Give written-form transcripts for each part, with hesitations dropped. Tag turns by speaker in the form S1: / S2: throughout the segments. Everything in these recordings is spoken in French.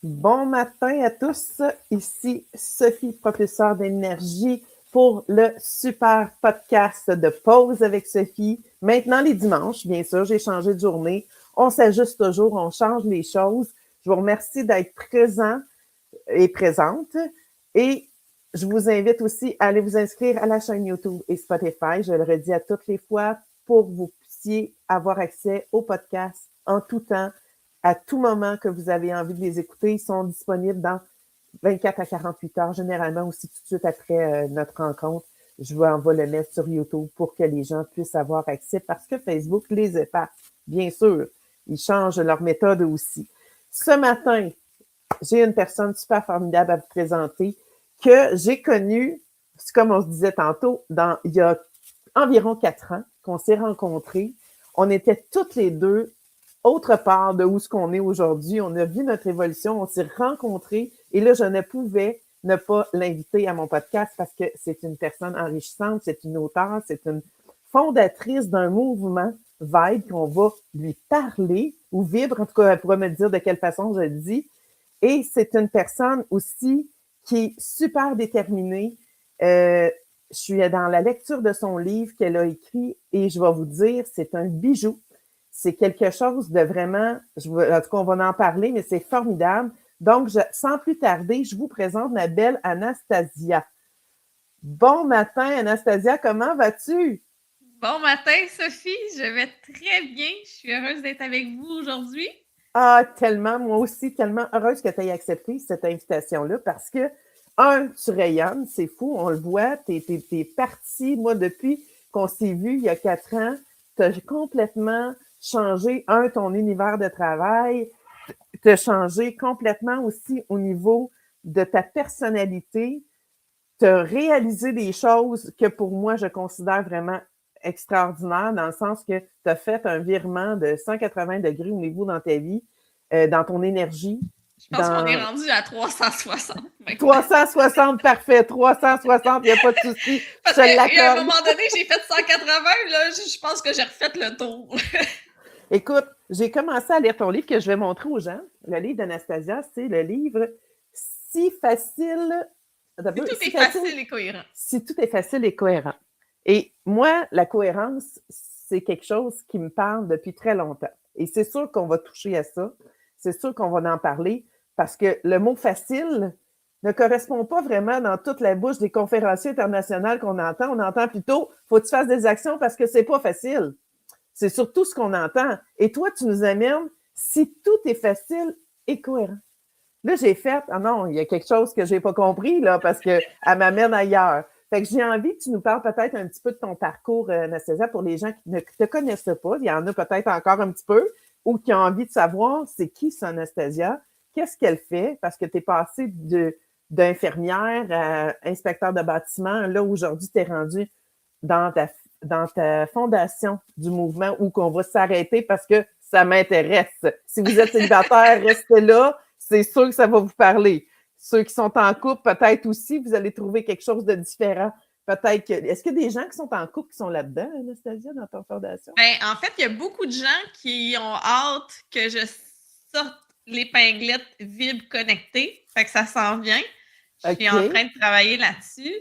S1: Bon matin à tous, ici Sophie, propulseur d'énergie pour le super podcast de Pause avec Sophie. Maintenant les dimanches, bien sûr, j'ai changé de journée. On s'ajuste toujours, on change les choses. Je vous remercie d'être présent et présente. Et je vous invite aussi à aller vous inscrire à la chaîne YouTube et Spotify. Je le redis à toutes les fois pour que vous puissiez avoir accès aux podcasts en tout temps, à tout moment que vous avez envie de les écouter. Ils sont disponibles dans 24 à 48 heures, généralement aussi tout de suite après notre rencontre. Je vais le mettre sur YouTube pour que les gens puissent avoir accès parce que Facebook les efface, bien sûr. Ils changent leur méthode aussi. Ce matin, j'ai une personne super formidable à vous présenter que j'ai connue, comme on se disait tantôt, il y a environ 4 ans qu'on s'est rencontrés. On était toutes les deux autre part de où ce qu'on est aujourd'hui. On a vu notre évolution, on s'est rencontrés et là, je ne pouvais ne pas l'inviter à mon podcast parce que c'est une personne enrichissante, c'est une auteure, c'est une fondatrice d'un mouvement Vibe qu'on va lui parler ou Vibre, en tout cas, elle pourrait me dire de quelle façon je le dis. Et c'est une personne aussi qui est super déterminée. Je suis dans la lecture de son livre qu'elle a écrit et je vais vous dire, c'est un bijou. C'est quelque chose de vraiment, en tout cas, on va en parler, mais c'est formidable. Donc, sans plus tarder, je vous présente ma belle Anastasia. Bon matin, Anastasia, comment vas-tu?
S2: Bon matin, Sophie. Je vais très bien. Je suis heureuse d'être avec vous aujourd'hui.
S1: Ah, tellement, moi aussi, tellement heureuse que tu aies accepté cette invitation-là parce que, tu rayonnes, c'est fou, on le voit, t'es partie, moi, depuis qu'on s'est vu il y a 4 ans, tu as complètement changé, ton univers de travail, tu as changé complètement aussi au niveau de ta personnalité, tu as réalisé des choses que pour moi, je considère vraiment extraordinaires dans le sens que tu as fait un virement de 180 degrés au niveau dans ta vie, dans ton énergie,
S2: Je pense qu'on est
S1: dans
S2: rendu à 360 maintenant.
S1: 360, parfait, 360, il n'y a pas de souci, je
S2: Parce
S1: te
S2: qu'à un
S1: l'accorde.
S2: moment donné, j'ai fait 180, là, je pense que j'ai refait le tour.
S1: Écoute, j'ai commencé à lire ton livre que je vais montrer aux gens. Le livre d'Anastasia, c'est le livre Si facile.
S2: Si tout
S1: Si
S2: est
S1: facile,
S2: facile et cohérent.
S1: si tout est facile et cohérent. Et moi, la cohérence, c'est quelque chose qui me parle depuis très longtemps. Et c'est sûr qu'on va toucher à ça. C'est sûr qu'on va en parler parce que le mot facile ne correspond pas vraiment dans toute la bouche des conférenciers internationaux qu'on entend. On entend plutôt, faut que tu fasses des actions parce que c'est pas facile. C'est surtout ce qu'on entend. Et toi, tu nous amènes si tout est facile et cohérent. Là, j'ai fait, ah non, il y a quelque chose que j'ai pas compris, là, parce qu'elle m'amène ailleurs. Fait que j'ai envie que tu nous parles peut-être un petit peu de ton parcours, Anastasia, pour les gens qui ne te connaissent pas. Il y en a peut-être encore un petit peu, ou qui ont envie de savoir c'est qui ça, Anastasia, qu'est-ce qu'elle fait, parce que tu es passée d'infirmière à inspecteur de bâtiment. Là, aujourd'hui, tu es rendu dans ta fondation du mouvement où qu'on va s'arrêter parce que ça m'intéresse. Si vous êtes célibataire, restez là. C'est sûr que ça va vous parler. Ceux qui sont en couple, peut-être aussi, vous allez trouver quelque chose de différent. Peut-être que. Est-ce qu'il y a des gens qui sont en couple qui sont là-dedans, Anastasia, dans ton fondation?
S2: Ben, en fait, il y a beaucoup de gens qui ont hâte que je sorte l'épinglette Vibre connectée. Fait que ça s'en vient. Je suis en
S1: OK.
S2: train de travailler là-dessus.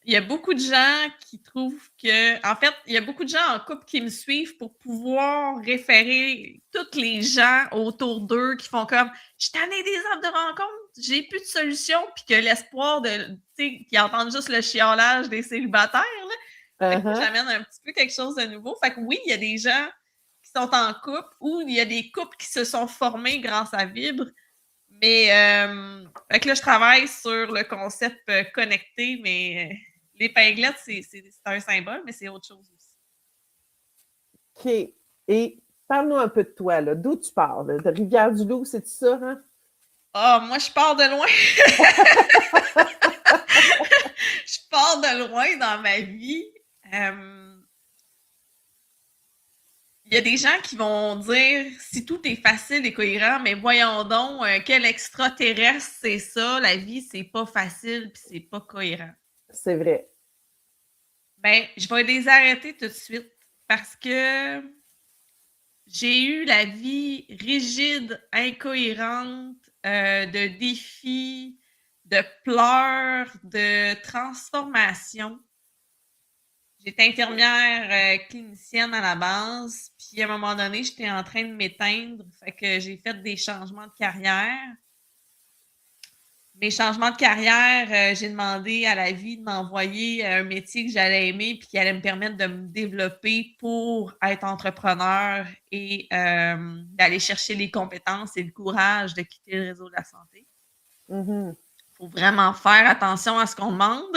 S2: Il y a beaucoup de gens qui trouvent que, en fait, il y a beaucoup de gens en couple qui me suivent pour pouvoir référer tous les gens autour d'eux qui font comme je suis tannée des offres de rencontre, j'ai plus de solution, puis que l'espoir de, tu sais, qui entendent juste le chiolage des célibataires, là. Fait que moi,
S1: Uh-huh.
S2: j'amène un petit peu quelque chose de nouveau. Fait que oui, il y a des gens qui sont en couple ou il y a des couples qui se sont formés grâce à Vibre. Mais fait que là, je travaille sur le concept connecté, mais l'épinglette, c'est un symbole, mais c'est autre chose aussi.
S1: OK. Et parle-nous un peu de toi, là. D'où tu parles? De Rivière-du-Loup, c'est ça, hein?
S2: Ah, moi, je pars de loin. Je pars de loin dans ma vie. Il y a des gens qui vont dire si tout est facile et cohérent, mais voyons donc, quel extraterrestre c'est ça, la vie, c'est pas facile puis c'est pas cohérent.
S1: C'est vrai.
S2: Ben, je vais les arrêter tout de suite parce que j'ai eu la vie rigide, incohérente, de défis, de pleurs, de transformations. J'étais infirmière clinicienne à la base, puis à un moment donné, j'étais en train de m'éteindre, fait que j'ai fait des changements de carrière. Mes changements de carrière, j'ai demandé à la vie de m'envoyer un métier que j'allais aimer puis qui allait me permettre de me développer pour être entrepreneur et d'aller chercher les compétences et le courage de quitter le réseau de la santé.
S1: Mhm.
S2: Faut vraiment faire attention à ce qu'on demande.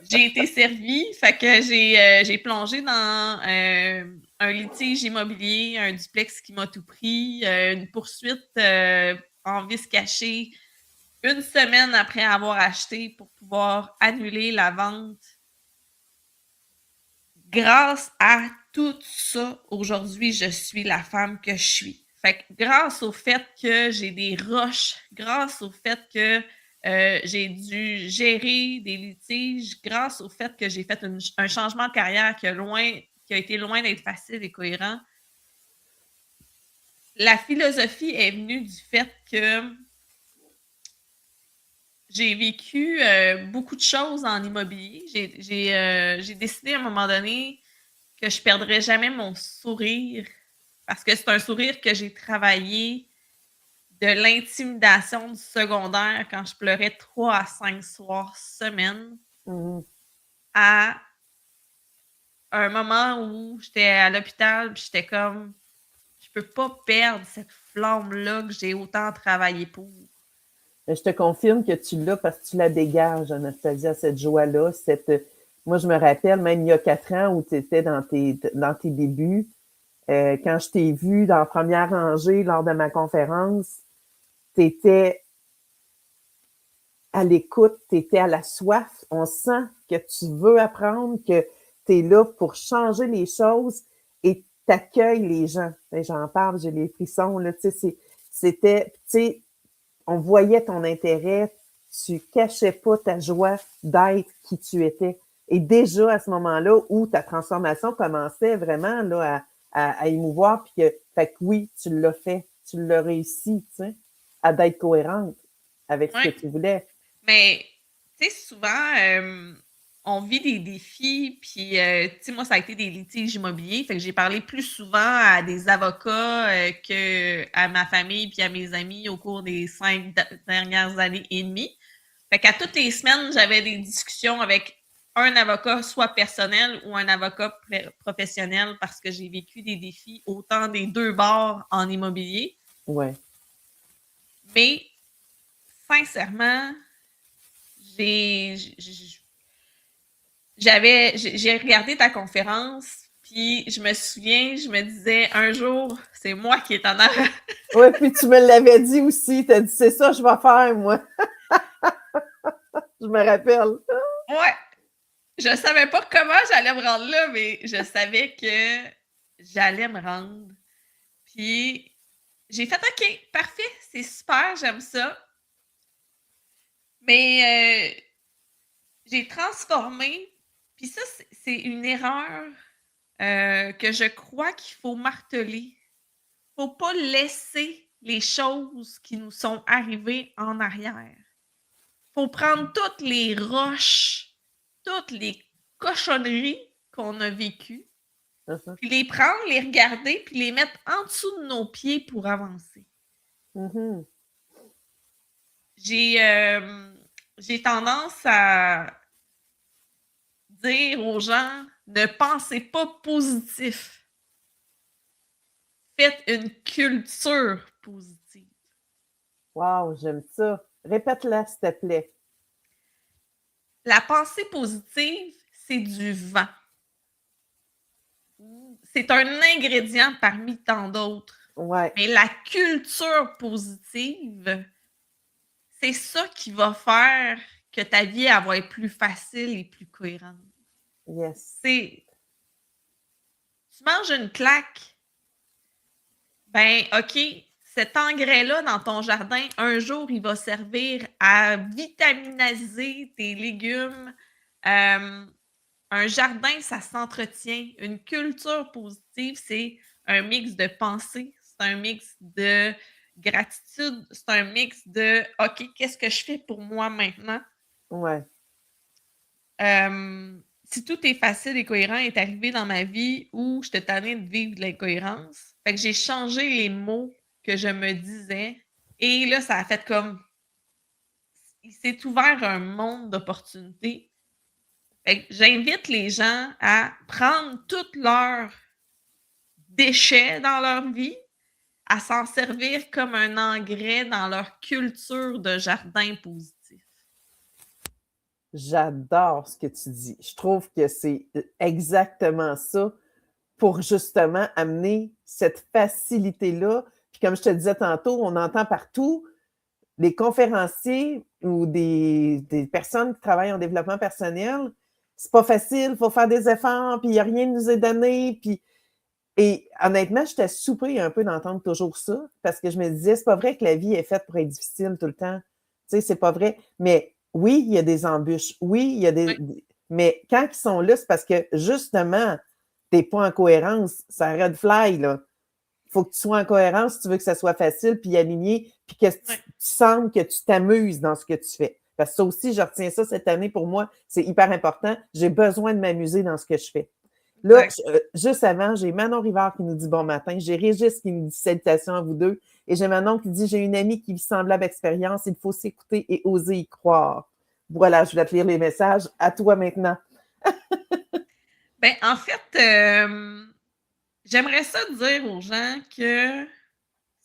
S2: J'ai été servie, fait que j'ai plongé dans un litige immobilier, un duplex qui m'a tout pris, une poursuite en vice caché, une semaine après avoir acheté pour pouvoir annuler la vente. Grâce à tout ça, aujourd'hui, je suis la femme que je suis. Fait que grâce au fait que j'ai des rushs, grâce au fait que j'ai dû gérer des litiges, grâce au fait que j'ai fait un changement de carrière qui a été loin d'être facile et cohérent, la philosophie est venue du fait que j'ai vécu beaucoup de choses en immobilier. J'ai décidé à un moment donné que je perdrais jamais mon sourire parce que c'est un sourire que j'ai travaillé de l'intimidation du secondaire quand je pleurais 3 à 5 soirs semaine
S1: Mhm.
S2: à un moment où j'étais à l'hôpital puis j'étais comme je peux pas perdre cette flamme-là que j'ai autant travaillé pour.
S1: Mais je te confirme que tu l'as parce que tu la dégages, Anastasia, cette joie-là. Moi, je me rappelle, même il y a 4 ans où tu étais dans tes débuts, quand je t'ai vu dans la première rangée lors de ma conférence, tu étais à l'écoute, tu étais à la soif. On sent que tu veux apprendre, que tu es là pour changer les choses et t'accueilles les gens. J'en parle, j'ai les frissons, là, tu sais, c'était, tu sais, on voyait ton intérêt, tu cachais pas ta joie d'être qui tu étais. Et déjà à ce moment-là où ta transformation commençait vraiment là, à émouvoir, puis fait que oui, tu l'as fait, tu l'as réussi, tu sais, à d'être cohérente avec ce que
S2: Ouais.
S1: tu voulais.
S2: Mais, tu sais, souvent, on vit des défis, puis, tu sais, moi, ça a été des litiges immobiliers, fait que j'ai parlé plus souvent à des avocats qu'à ma famille puis à mes amis au cours des 5 dernières années et demie. Fait qu'à toutes les semaines, j'avais des discussions avec un avocat, soit personnel ou un avocat professionnel, parce que j'ai vécu des défis autant des deux bords en immobilier.
S1: Ouais.
S2: Mais, sincèrement, j'ai j'ai regardé ta conférence, puis je me souviens, je me disais un jour, c'est moi qui est en avant.
S1: Ouais, puis tu me l'avais dit aussi, t'as dit c'est ça que je vais faire, moi. Je me rappelle.
S2: Ouais, je savais pas comment j'allais me rendre là, mais je savais que j'allais me rendre. Puis j'ai fait OK, parfait, c'est super, j'aime ça. Mais j'ai transformé, puis ça, c'est une erreur que je crois qu'il faut marteler. Faut pas laisser les choses qui nous sont arrivées en arrière. Faut prendre toutes les roches, toutes les cochonneries qu'on a vécues,
S1: Uh-huh.
S2: puis les prendre, les regarder, puis les mettre en dessous de nos pieds pour avancer.
S1: Mhm.
S2: J'ai j'ai tendance à dire aux gens, ne pensez pas positif. Faites une culture positive.
S1: Wow, j'aime ça. Répète-la, s'il te plaît.
S2: La pensée positive, c'est du vent. C'est un ingrédient parmi tant d'autres.
S1: Ouais.
S2: Mais la culture positive, c'est ça qui va faire que ta vie elle va être plus facile et plus cohérente.
S1: Yes.
S2: C'est tu manges une claque, ben OK, cet engrais-là dans ton jardin, un jour, il va servir à vitaminiser tes légumes, un jardin, ça s'entretient. Une culture positive, c'est un mix de pensée, c'est un mix de gratitude, c'est un mix de OK, qu'est-ce que je fais pour moi maintenant?
S1: Ouais.
S2: Si tout est facile et cohérent est arrivé dans ma vie où j'étais tannée de vivre de l'incohérence. Fait que j'ai changé les mots que je me disais et là, ça a fait comme il s'est ouvert un monde d'opportunités. Fait que j'invite les gens à prendre tous leurs déchets dans leur vie, à s'en servir comme un engrais dans leur culture de jardin positif.
S1: J'adore ce que tu dis. Je trouve que c'est exactement ça pour justement amener cette facilité-là. Puis comme je te disais tantôt, on entend partout des conférenciers ou des personnes qui travaillent en développement personnel. C'est pas facile, il faut faire des efforts, puis il n'y a rien qui nous est donné. Puis... Et honnêtement, j'étais surpris un peu d'entendre toujours ça, parce que je me disais, c'est pas vrai que la vie est faite pour être difficile tout le temps. Tu sais, c'est pas vrai. Mais oui, il y a des embûches. Oui, il y a des.
S2: Oui.
S1: Mais quand ils sont là, c'est parce que justement, t'es pas en cohérence. Ça red fly, là. Il faut que tu sois en cohérence si tu veux que ça soit facile, puis aligné, puis que tu sentes que tu t'amuses dans ce que tu fais. Parce que ça aussi, je retiens ça cette année pour moi, c'est hyper important. J'ai besoin de m'amuser dans ce que je fais. Là, juste avant, j'ai Manon Rivard qui nous dit bon matin, j'ai Régis qui nous dit salutations à vous deux, et j'ai Manon qui dit j'ai une amie qui vit semblable expérience, il faut s'écouter et oser y croire. Voilà, je vais te lire les messages. À toi maintenant.
S2: Ben, en fait, j'aimerais ça dire aux gens que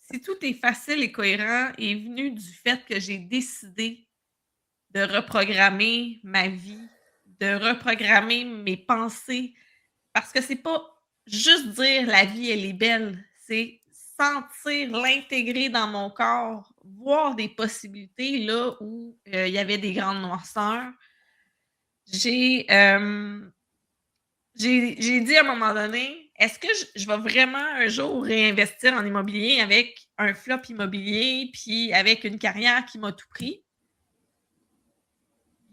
S2: si tout est facile et cohérent est venu du fait que j'ai décidé de reprogrammer ma vie, de reprogrammer mes pensées, parce que c'est pas juste dire la vie, elle est belle, c'est sentir l'intégrer dans mon corps, voir des possibilités là où il y avait des grandes noirceurs. J'ai j'ai dit à un moment donné, est-ce que je vais vraiment un jour réinvestir en immobilier avec un flop immobilier puis avec une carrière qui m'a tout pris?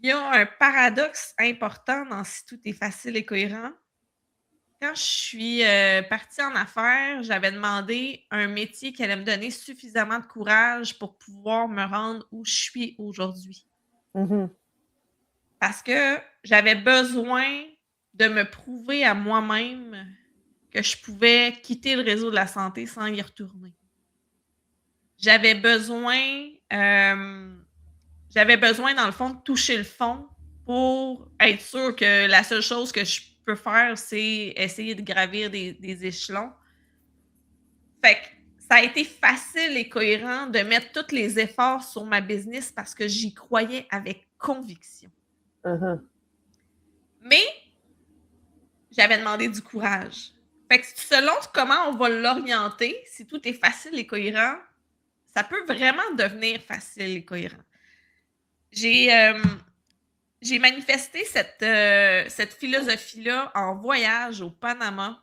S2: Il y a un paradoxe important dans si tout est facile et cohérent. Quand je suis, partie en affaires, j'avais demandé un métier qui allait me donner suffisamment de courage pour pouvoir me rendre où je suis aujourd'hui.
S1: Mhm.
S2: Parce que j'avais besoin de me prouver à moi-même que je pouvais quitter le réseau de la santé sans y retourner. J'avais besoin, j'avais besoin, dans le fond, de toucher le fond pour être sûre que la seule chose que je peux faire, c'est essayer de gravir des échelons. Fait que ça a été facile et cohérent de mettre tous les efforts sur ma business parce que j'y croyais avec conviction.
S1: Mhm.
S2: Mais j'avais demandé du courage. Fait que selon comment on va l'orienter, si tout est facile et cohérent, ça peut vraiment devenir facile et cohérent. J'ai manifesté cette philosophie-là en voyage au Panama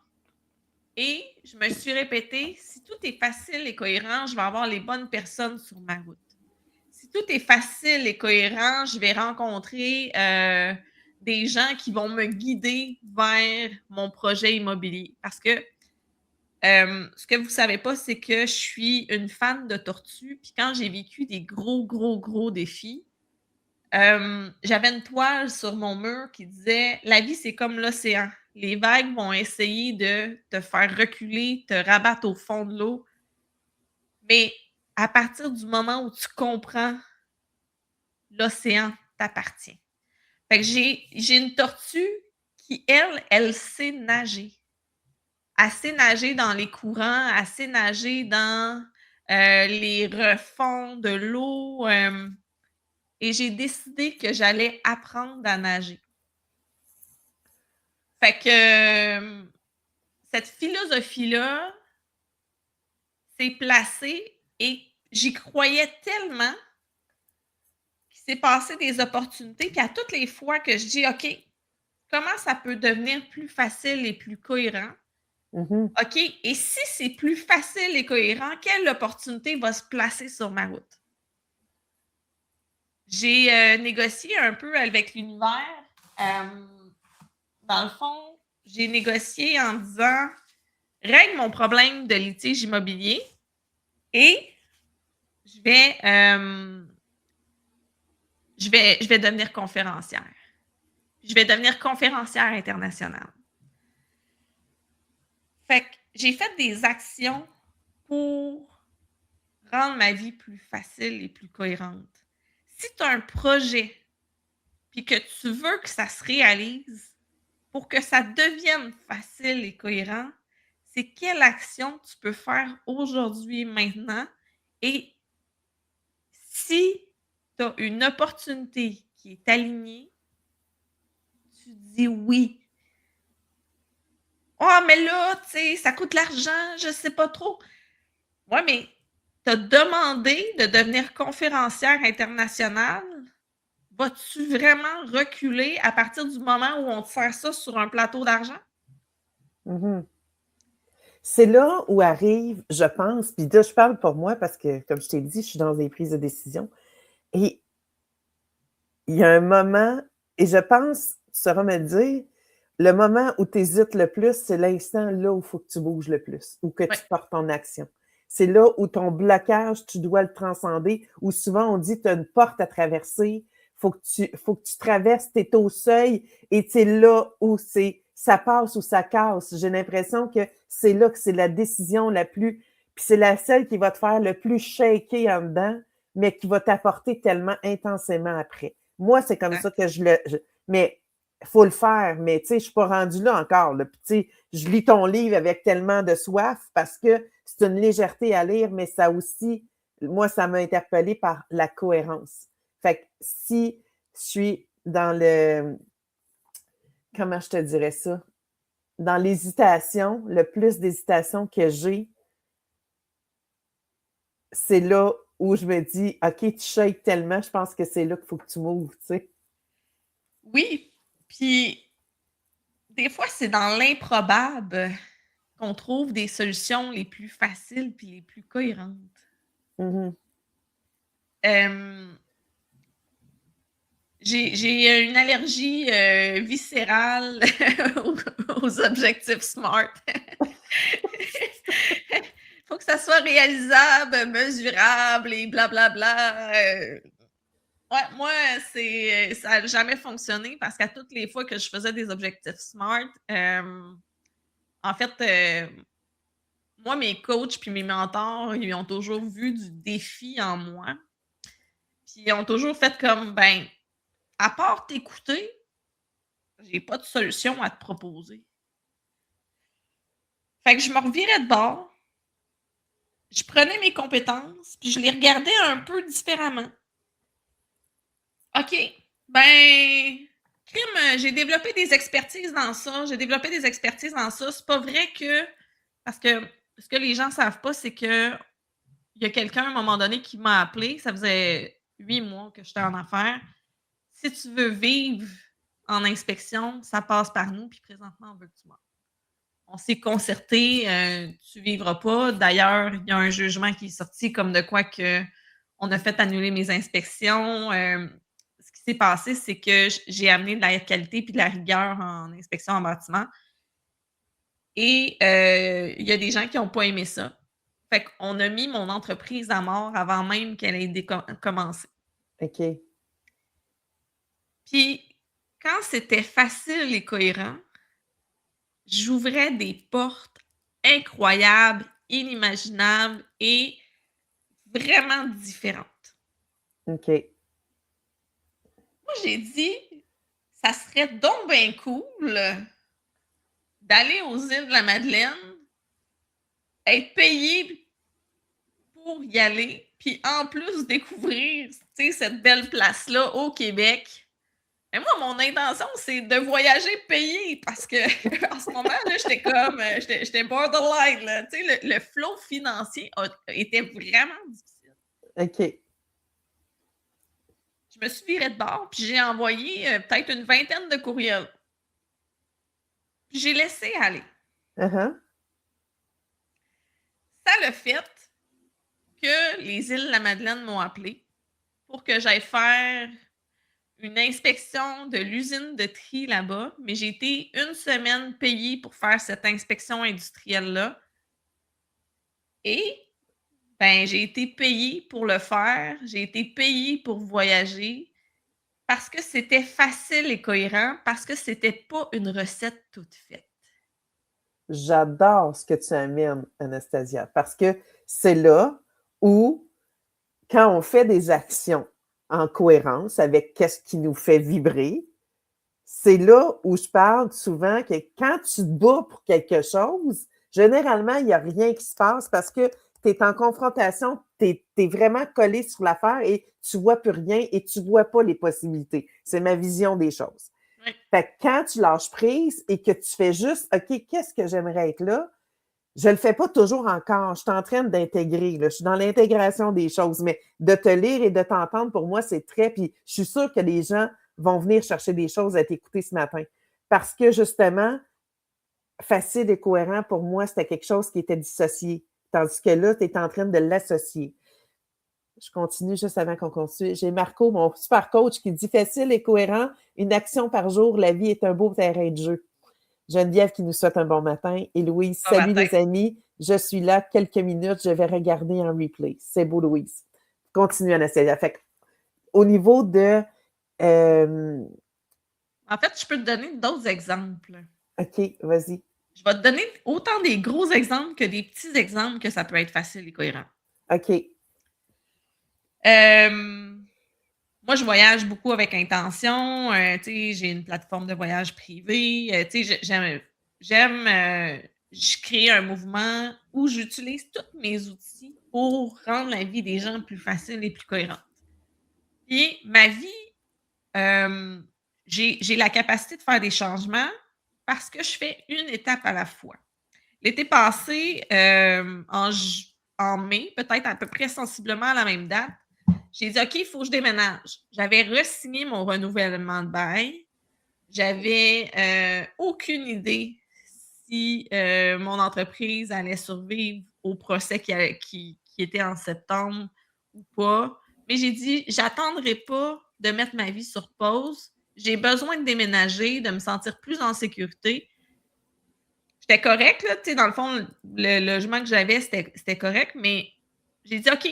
S2: et je me suis répété, si tout est facile et cohérent, je vais avoir les bonnes personnes sur ma route. Si tout est facile et cohérent, je vais rencontrer des gens qui vont me guider vers mon projet immobilier. Parce que ce que vous ne savez pas, c'est que je suis une fan de tortues. Puis quand j'ai vécu des gros, gros, gros défis, j'avais une toile sur mon mur qui disait « La vie, c'est comme l'océan. Les vagues vont essayer de te faire reculer, te rabattre au fond de l'eau. Mais à partir du moment où tu comprends, l'océan t'appartient. » Fait que j'ai une tortue qui, elle sait nager. Elle sait nager dans les courants, elle sait nager dans les refonds de l'eau. Et j'ai décidé que j'allais apprendre à nager. Fait que cette philosophie-là s'est placée et j'y croyais tellement qu'il s'est passé des opportunités qu'à toutes les fois que je dis OK, comment ça peut devenir plus facile et plus cohérent?
S1: Mhm.
S2: OK, et si c'est plus facile et cohérent, quelle opportunité va se placer sur ma route? J'ai négocié un peu avec l'univers. dans le fond, j'ai négocié en disant règle mon problème de litige immobilier et je vais, je vais devenir conférencière. Je vais devenir conférencière internationale. Fait que j'ai fait des actions pour rendre ma vie plus facile et plus cohérente. Si tu as un projet puis que tu veux que ça se réalise, pour que ça devienne facile et cohérent, c'est quelle action tu peux faire aujourd'hui, maintenant. Et si tu as une opportunité qui est alignée, tu dis oui. Ah, oh, mais là, tu sais, ça coûte l'argent, je sais pas trop. Ouais, mais tu as demandé de devenir conférencière internationale. Vas-tu vraiment reculer à partir du moment où on te sert ça sur un plateau d'argent?
S1: Mhm. C'est là où arrive, je pense, puis là, je parle pour moi parce que, comme je t'ai dit, je suis dans des prises de décision. Et il y a un moment, et je pense, tu sauras me dire, le moment où tu hésites le plus, c'est l'instant là où il faut que tu bouges le plus, ou que
S2: Ouais.
S1: tu portes ton action. C'est là où ton blocage, tu dois le transcender, où souvent on dit tu as une porte à traverser, faut que tu traverses, tu es au seuil, et c'est là où ça passe ou ça casse. J'ai l'impression que c'est là que c'est la décision la plus, puis c'est la seule qui va te faire le plus shaker en dedans, mais qui va t'apporter tellement intensément après. Moi, c'est comme ça que mais il faut le faire, mais tu sais, je suis pas rendue là encore. Là. Puis, tu sais, je lis ton livre avec tellement de soif parce que c'est une légèreté à lire, mais ça aussi, moi, ça m'a interpellée par la cohérence. Fait que si je suis dans comment je te dirais ça? Dans l'hésitation, le plus d'hésitation que j'ai, c'est là où je me dis, OK, tu shakes tellement, je pense que c'est là qu'il faut que tu m'ouvres, tu sais.
S2: Oui, puis des fois, c'est dans l'improbable qu'on trouve des solutions les plus faciles puis les plus cohérentes.
S1: Mhm.
S2: Hem, j'ai une allergie, viscérale aux objectifs SMART. Faut que ça soit réalisable, mesurable et blablabla, ouais, moi, ça a jamais fonctionné parce qu'à toutes les fois que je faisais des objectifs SMART, en fait, moi, mes coachs puis mes mentors, ils ont toujours vu du défi en moi. Puis ils ont toujours fait comme, ben, à part t'écouter, j'ai pas de solution à te proposer. Fait que je me revirais de bord, je prenais mes compétences, puis je les regardais un peu différemment. OK, ben, crime, j'ai développé des expertises dans ça, j'ai développé des expertises dans ça. C'est pas vrai que parce que ce que les gens savent pas, c'est que il y a quelqu'un à un moment donné qui m'a appelé, ça faisait 8 mois que j'étais en affaires. Si tu veux vivre en inspection, ça passe par nous, puis présentement, on veut que tu montes. On s'est concerté, tu vivras pas. D'ailleurs, il y a un jugement qui est sorti comme de quoi que on a fait annuler mes inspections. Ce qui s'est passé, c'est que j'ai amené de la qualité puis de la rigueur en inspection en bâtiment. Et il y a des gens qui n'ont pas aimé ça. Fait qu'on a mis mon entreprise à mort avant même qu'elle ait commencé.
S1: OK.
S2: Puis, quand c'était facile et cohérent, j'ouvrais des portes incroyables, inimaginables et vraiment différentes.
S1: OK.
S2: Moi, j'ai dit, ça serait donc bien cool d'aller aux îles de la Madeleine, être payé pour y aller, puis en plus découvrir, tu sais, cette belle place-là au Québec. Mais moi, mon intention, c'est de voyager payé parce que en ce moment, là, j'étais comme, j'étais borderline, là. Tu sais, le flow financier était vraiment difficile.
S1: OK.
S2: Je me suis virée de bord, puis j'ai envoyé peut-être une vingtaine de courriels. Puis j'ai laissé aller.
S1: Uh-huh.
S2: Ça le fait que les îles de la Madeleine m'ont appelé pour que j'aille faire une inspection de l'usine de tri là-bas, mais j'ai été 1 semaine payée pour faire cette inspection industrielle-là et ben, j'ai été payée pour le faire, j'ai été payée pour voyager parce que c'était facile et cohérent, parce que c'était pas une recette toute faite.
S1: J'adore ce que tu amènes, Anastasia, parce que c'est là où, quand on fait des actions en cohérence avec qu'est-ce qui nous fait vibrer, c'est là où je parle souvent que quand tu te bats pour quelque chose, généralement, il n'y a rien qui se passe parce que tu es en confrontation, tu es vraiment collé sur l'affaire et tu ne vois plus rien et tu ne vois pas les possibilités. C'est ma vision des choses.
S2: Oui.
S1: Fait que quand tu lâches prise et que tu fais juste, OK, qu'est-ce que j'aimerais être là? Je ne le fais pas toujours encore. Je suis en train d'intégrer. Je suis dans l'intégration des choses, mais de te lire et de t'entendre, pour moi, c'est très. Puis je suis sûre que les gens vont venir chercher des choses à t'écouter ce matin. Parce que justement, facile et cohérent, pour moi, c'était quelque chose qui était dissocié. Tandis que là, tu es en train de l'associer. Je continue juste avant qu'on continue. J'ai Marco, mon super coach, qui dit facile et cohérent, une action par jour, la vie est un beau terrain de jeu. Geneviève qui nous souhaite un bon matin. Et Louise,
S2: Bon
S1: salut
S2: matin.
S1: les amis. Je suis là quelques minutes. Je vais regarder en replay. C'est beau, Louise. Continue, Anastasia. Fait au niveau de.
S2: En fait, je peux te donner d'autres exemples.
S1: OK, vas-y.
S2: Je vais te donner autant des gros exemples que des petits exemples que ça peut être facile et cohérent.
S1: OK.
S2: Moi, je voyage beaucoup avec intention. J'ai une plateforme de voyage privée. Je crée un mouvement où j'utilise tous mes outils pour rendre la vie des gens plus facile et plus cohérente. Puis, ma vie, j'ai la capacité de faire des changements parce que je fais une étape à la fois. L'été passé, en mai, peut-être à peu près sensiblement à la même date, j'ai dit, OK, il faut que je déménage. J'avais re-signé mon renouvellement de bail. J'avais aucune idée si mon entreprise allait survivre au procès qui était en septembre ou pas. Mais j'ai dit, j'attendrai pas de mettre ma vie sur pause. J'ai besoin de déménager, de me sentir plus en sécurité. J'étais correcte, là, tu sais, dans le fond, le logement que j'avais, c'était correct, mais j'ai dit, OK,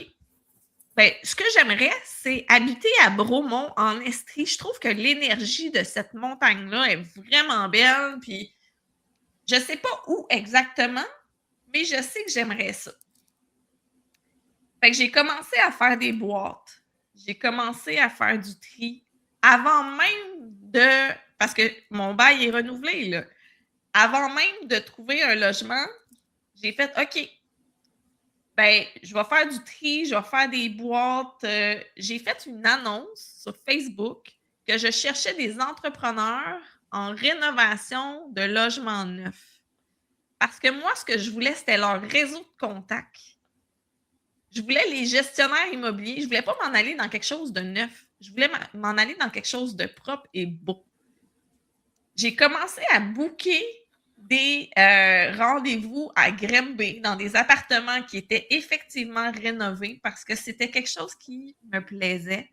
S2: ben, ce que j'aimerais, c'est habiter à Bromont, en Estrie. Je trouve que l'énergie de cette montagne-là est vraiment belle, puis je sais pas où exactement, mais je sais que j'aimerais ça. Fait que j'ai commencé à faire des boîtes. J'ai commencé à faire du tri avant même de... Parce que mon bail est renouvelé, là. Avant même de trouver un logement, j'ai fait, OK, ben, je vais faire du tri, je vais faire des boîtes. J'ai fait une annonce sur Facebook que je cherchais des entrepreneurs en rénovation de logements neufs. Parce que moi, ce que je voulais, c'était leur réseau de contacts. Je voulais les gestionnaires immobiliers. Je ne voulais pas m'en aller dans quelque chose de neuf. Je voulais m'en aller dans quelque chose de propre et beau. J'ai commencé à booker des rendez-vous à Granby dans des appartements qui étaient effectivement rénovés parce que c'était quelque chose qui me plaisait.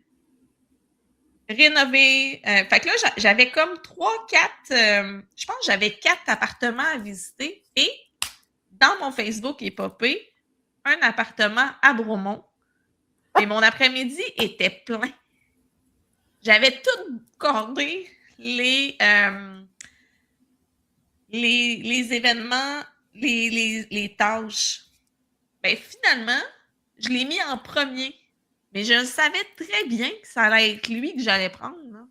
S2: Rénover. Fait que là, j'avais comme 3-4, je pense que j'avais 4 appartements à visiter et dans mon Facebook est popé un appartement à Bromont et mon après-midi était plein. J'avais tout cordé les événements, les tâches. Ben, finalement, je l'ai mis en premier. Mais je savais très bien que ça allait être lui que j'allais prendre. Là.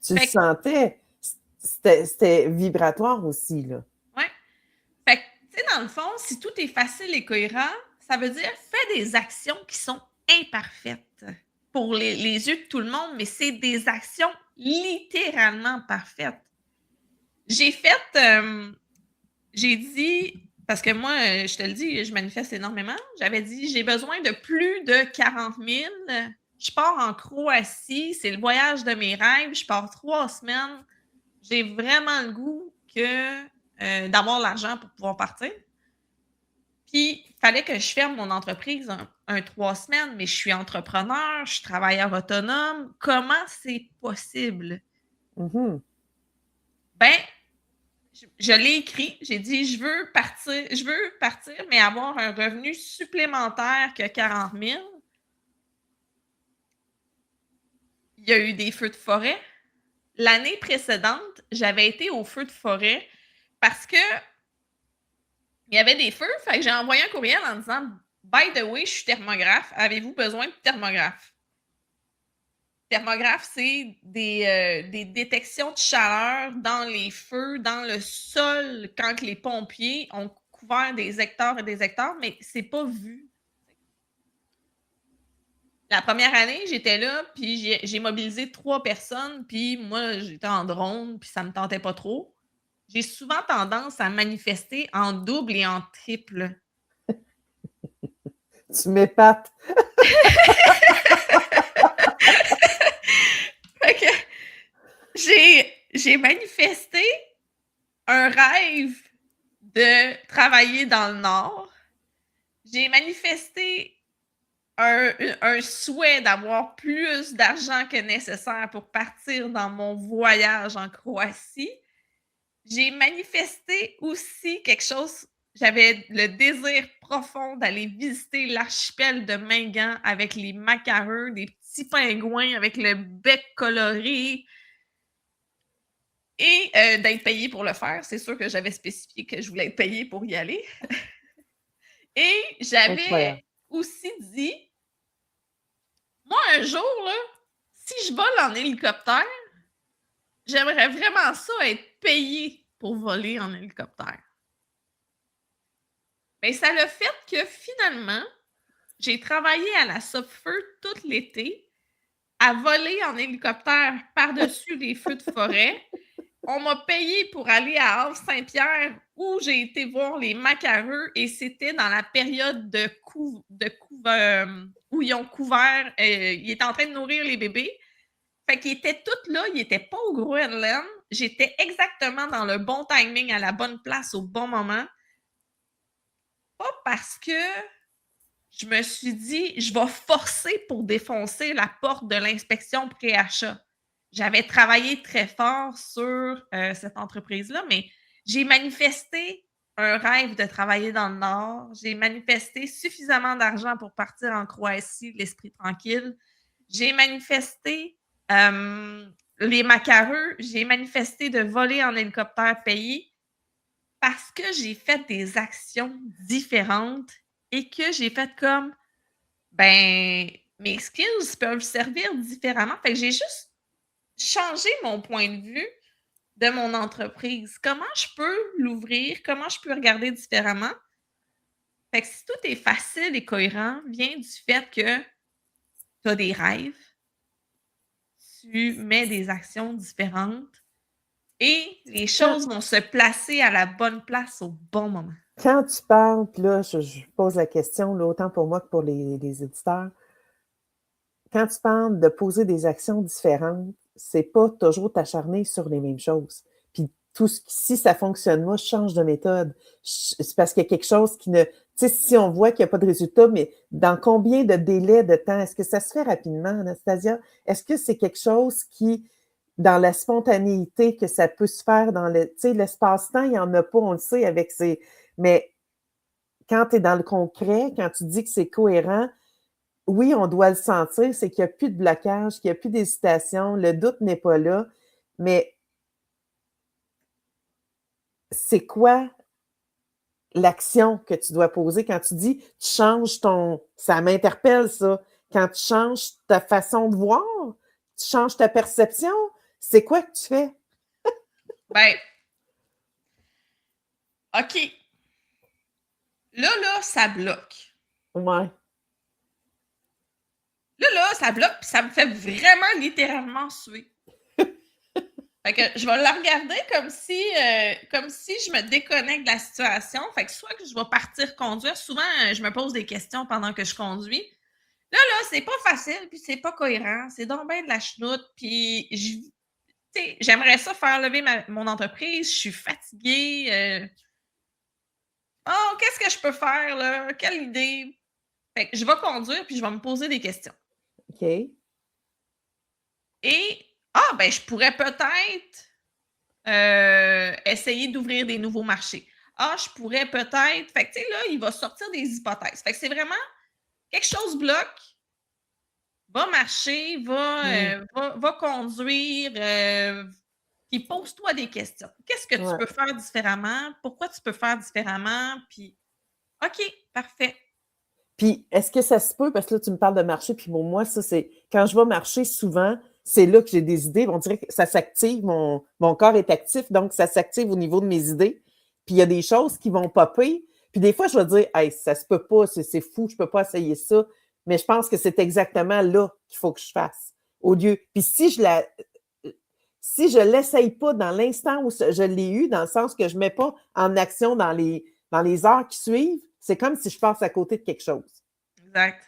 S1: Tu le sentais. C'était vibratoire aussi, là.
S2: Oui. Fait que, tu sais, dans le fond, si tout est facile et cohérent, ça veut dire fais des actions qui sont imparfaites pour les yeux de tout le monde, mais c'est des actions littéralement parfaites. J'ai dit, parce que moi, je te le dis, je manifeste énormément. J'avais dit, j'ai besoin de plus de 40 000. Je pars en Croatie, c'est le voyage de mes rêves. Je pars 3 semaines. J'ai vraiment le goût d'avoir l'argent pour pouvoir partir. Puis, il fallait que je ferme mon entreprise un 3 semaines, mais je suis entrepreneur, je suis travailleur autonome. Comment c'est possible?
S1: Mhm.
S2: Ben, je l'ai écrit, j'ai dit je veux partir, mais avoir un revenu supplémentaire que 40 000. Il y a eu des feux de forêt. L'année précédente, j'avais été aux feux de forêt parce que il y avait des feux, fait que j'ai envoyé un courriel en disant By the way, je suis thermographe, avez-vous besoin de thermographe? Thermographe, c'est des détections de chaleur dans les feux, dans le sol, quand les pompiers ont couvert des hectares et des hectares, mais c'est pas vu. La première année, j'étais là, puis j'ai mobilisé 3 personnes, puis moi, j'étais en drone, puis ça me tentait pas trop. J'ai souvent tendance à manifester en double et en triple.
S1: Tu m'épates.
S2: Fait que j'ai manifesté un rêve de travailler dans le Nord. J'ai manifesté un souhait d'avoir plus d'argent que nécessaire pour partir dans mon voyage en Croatie. J'ai manifesté aussi quelque chose. J'avais le désir profond d'aller visiter l'archipel de Mingan avec les macareux, des petits pingouins avec le bec coloré et d'être payé pour le faire. C'est sûr que j'avais spécifié que je voulais être payé pour y aller. Et j'avais
S1: Incroyable.
S2: aussi dit, moi, un jour, là, si je vole en hélicoptère, j'aimerais vraiment ça être payé pour voler en hélicoptère. Mais ça l'a fait que finalement, j'ai travaillé à la Sopfeu tout l'été, à voler en hélicoptère par-dessus les feux de forêt. On m'a payé pour aller à Havre-Saint-Pierre où j'ai été voir les macareux et c'était dans la période où ils ont couvert, ils étaient en train de nourrir les bébés. Fait qu'ils étaient tous là, ils n'étaient pas au Groenland. J'étais exactement dans le bon timing, à la bonne place, au bon moment. Pas parce que je me suis dit, je vais forcer pour défoncer la porte de l'inspection pré-achat. J'avais travaillé très fort sur cette entreprise-là, mais j'ai manifesté un rêve de travailler dans le Nord. J'ai manifesté suffisamment d'argent pour partir en Croatie, l'esprit tranquille. J'ai manifesté les macareux. J'ai manifesté de voler en hélicoptère payé parce que j'ai fait des actions différentes et que j'ai fait comme, ben, mes skills peuvent servir différemment. Fait que j'ai juste changé mon point de vue de mon entreprise. Comment je peux l'ouvrir? Comment je peux regarder différemment? Fait que si tout est facile et cohérent, vient du fait que tu as des rêves, tu mets des actions différentes et les
S1: Quand,
S2: choses vont se placer à la bonne place au bon moment.
S1: quand tu parles, puis là, je pose la question, là, autant pour moi que pour les éditeurs, quand tu parles de poser des actions différentes, c'est pas toujours t'acharner sur les mêmes choses. Puis si ça fonctionne, moi, je change de méthode. C'est parce qu'il y a quelque chose qui ne... Tu sais, si on voit qu'il n'y a pas de résultat, mais dans combien de délais de temps? Est-ce que ça se fait rapidement, Anastasia? Est-ce que c'est quelque chose qui, dans la spontanéité, que ça peut se faire dans le... Tu sais, l'espace-temps, il n'y en a pas, on le sait, avec ces... Mais quand tu es dans le concret, quand tu dis que c'est cohérent, oui, on doit le sentir, c'est qu'il n'y a plus de blocage, qu'il n'y a plus d'hésitation, le doute n'est pas là, mais c'est quoi l'action que tu dois poser quand tu dis tu changes ton... Ça m'interpelle, ça. Quand tu changes ta façon de voir, tu changes ta perception, c'est quoi que tu fais?
S2: Ben, OK. Là, ça bloque.
S1: Ouais.
S2: Là, ça bloque, puis ça me fait vraiment littéralement suer. Fait que je vais la regarder comme si je me déconnecte de la situation. Fait que soit que je vais partir conduire, souvent je me pose des questions pendant que je conduis. Là, c'est pas facile, puis c'est pas cohérent. C'est donc bien de la chenoute, puis j'aimerais ça faire lever mon entreprise. Je suis fatiguée. Oh, qu'est-ce que je peux faire, là? Quelle idée? Fait que je vais conduire, puis je vais me poser des questions.
S1: OK.
S2: Et, ben, je pourrais peut-être essayer d'ouvrir des nouveaux marchés. Je pourrais peut-être. Fait que, tu sais, là, il va sortir des hypothèses. Fait que c'est vraiment quelque chose bloque, va marcher,
S1: Mmh.
S2: va conduire, puis pose-toi des questions. Qu'est-ce que tu
S1: Ouais.
S2: peux faire différemment? Pourquoi tu peux faire différemment? Puis, OK, parfait.
S1: Puis, est-ce que ça se peut, parce que là, tu me parles de marcher, puis pour moi, ça, c'est quand je vais marcher souvent, c'est là que j'ai des idées. On dirait que ça s'active, mon corps est actif, donc ça s'active au niveau de mes idées. Puis il y a des choses qui vont popper. Puis des fois, je vais dire, hey, ça se peut pas, c'est fou, je peux pas essayer ça. Mais je pense que c'est exactement là qu'il faut que je fasse. Au lieu. Puis si je l'essaye pas dans l'instant où je l'ai eu, dans le sens que je mets pas en action dans les heures qui suivent, c'est comme si je passe à côté de quelque chose.
S2: Exact.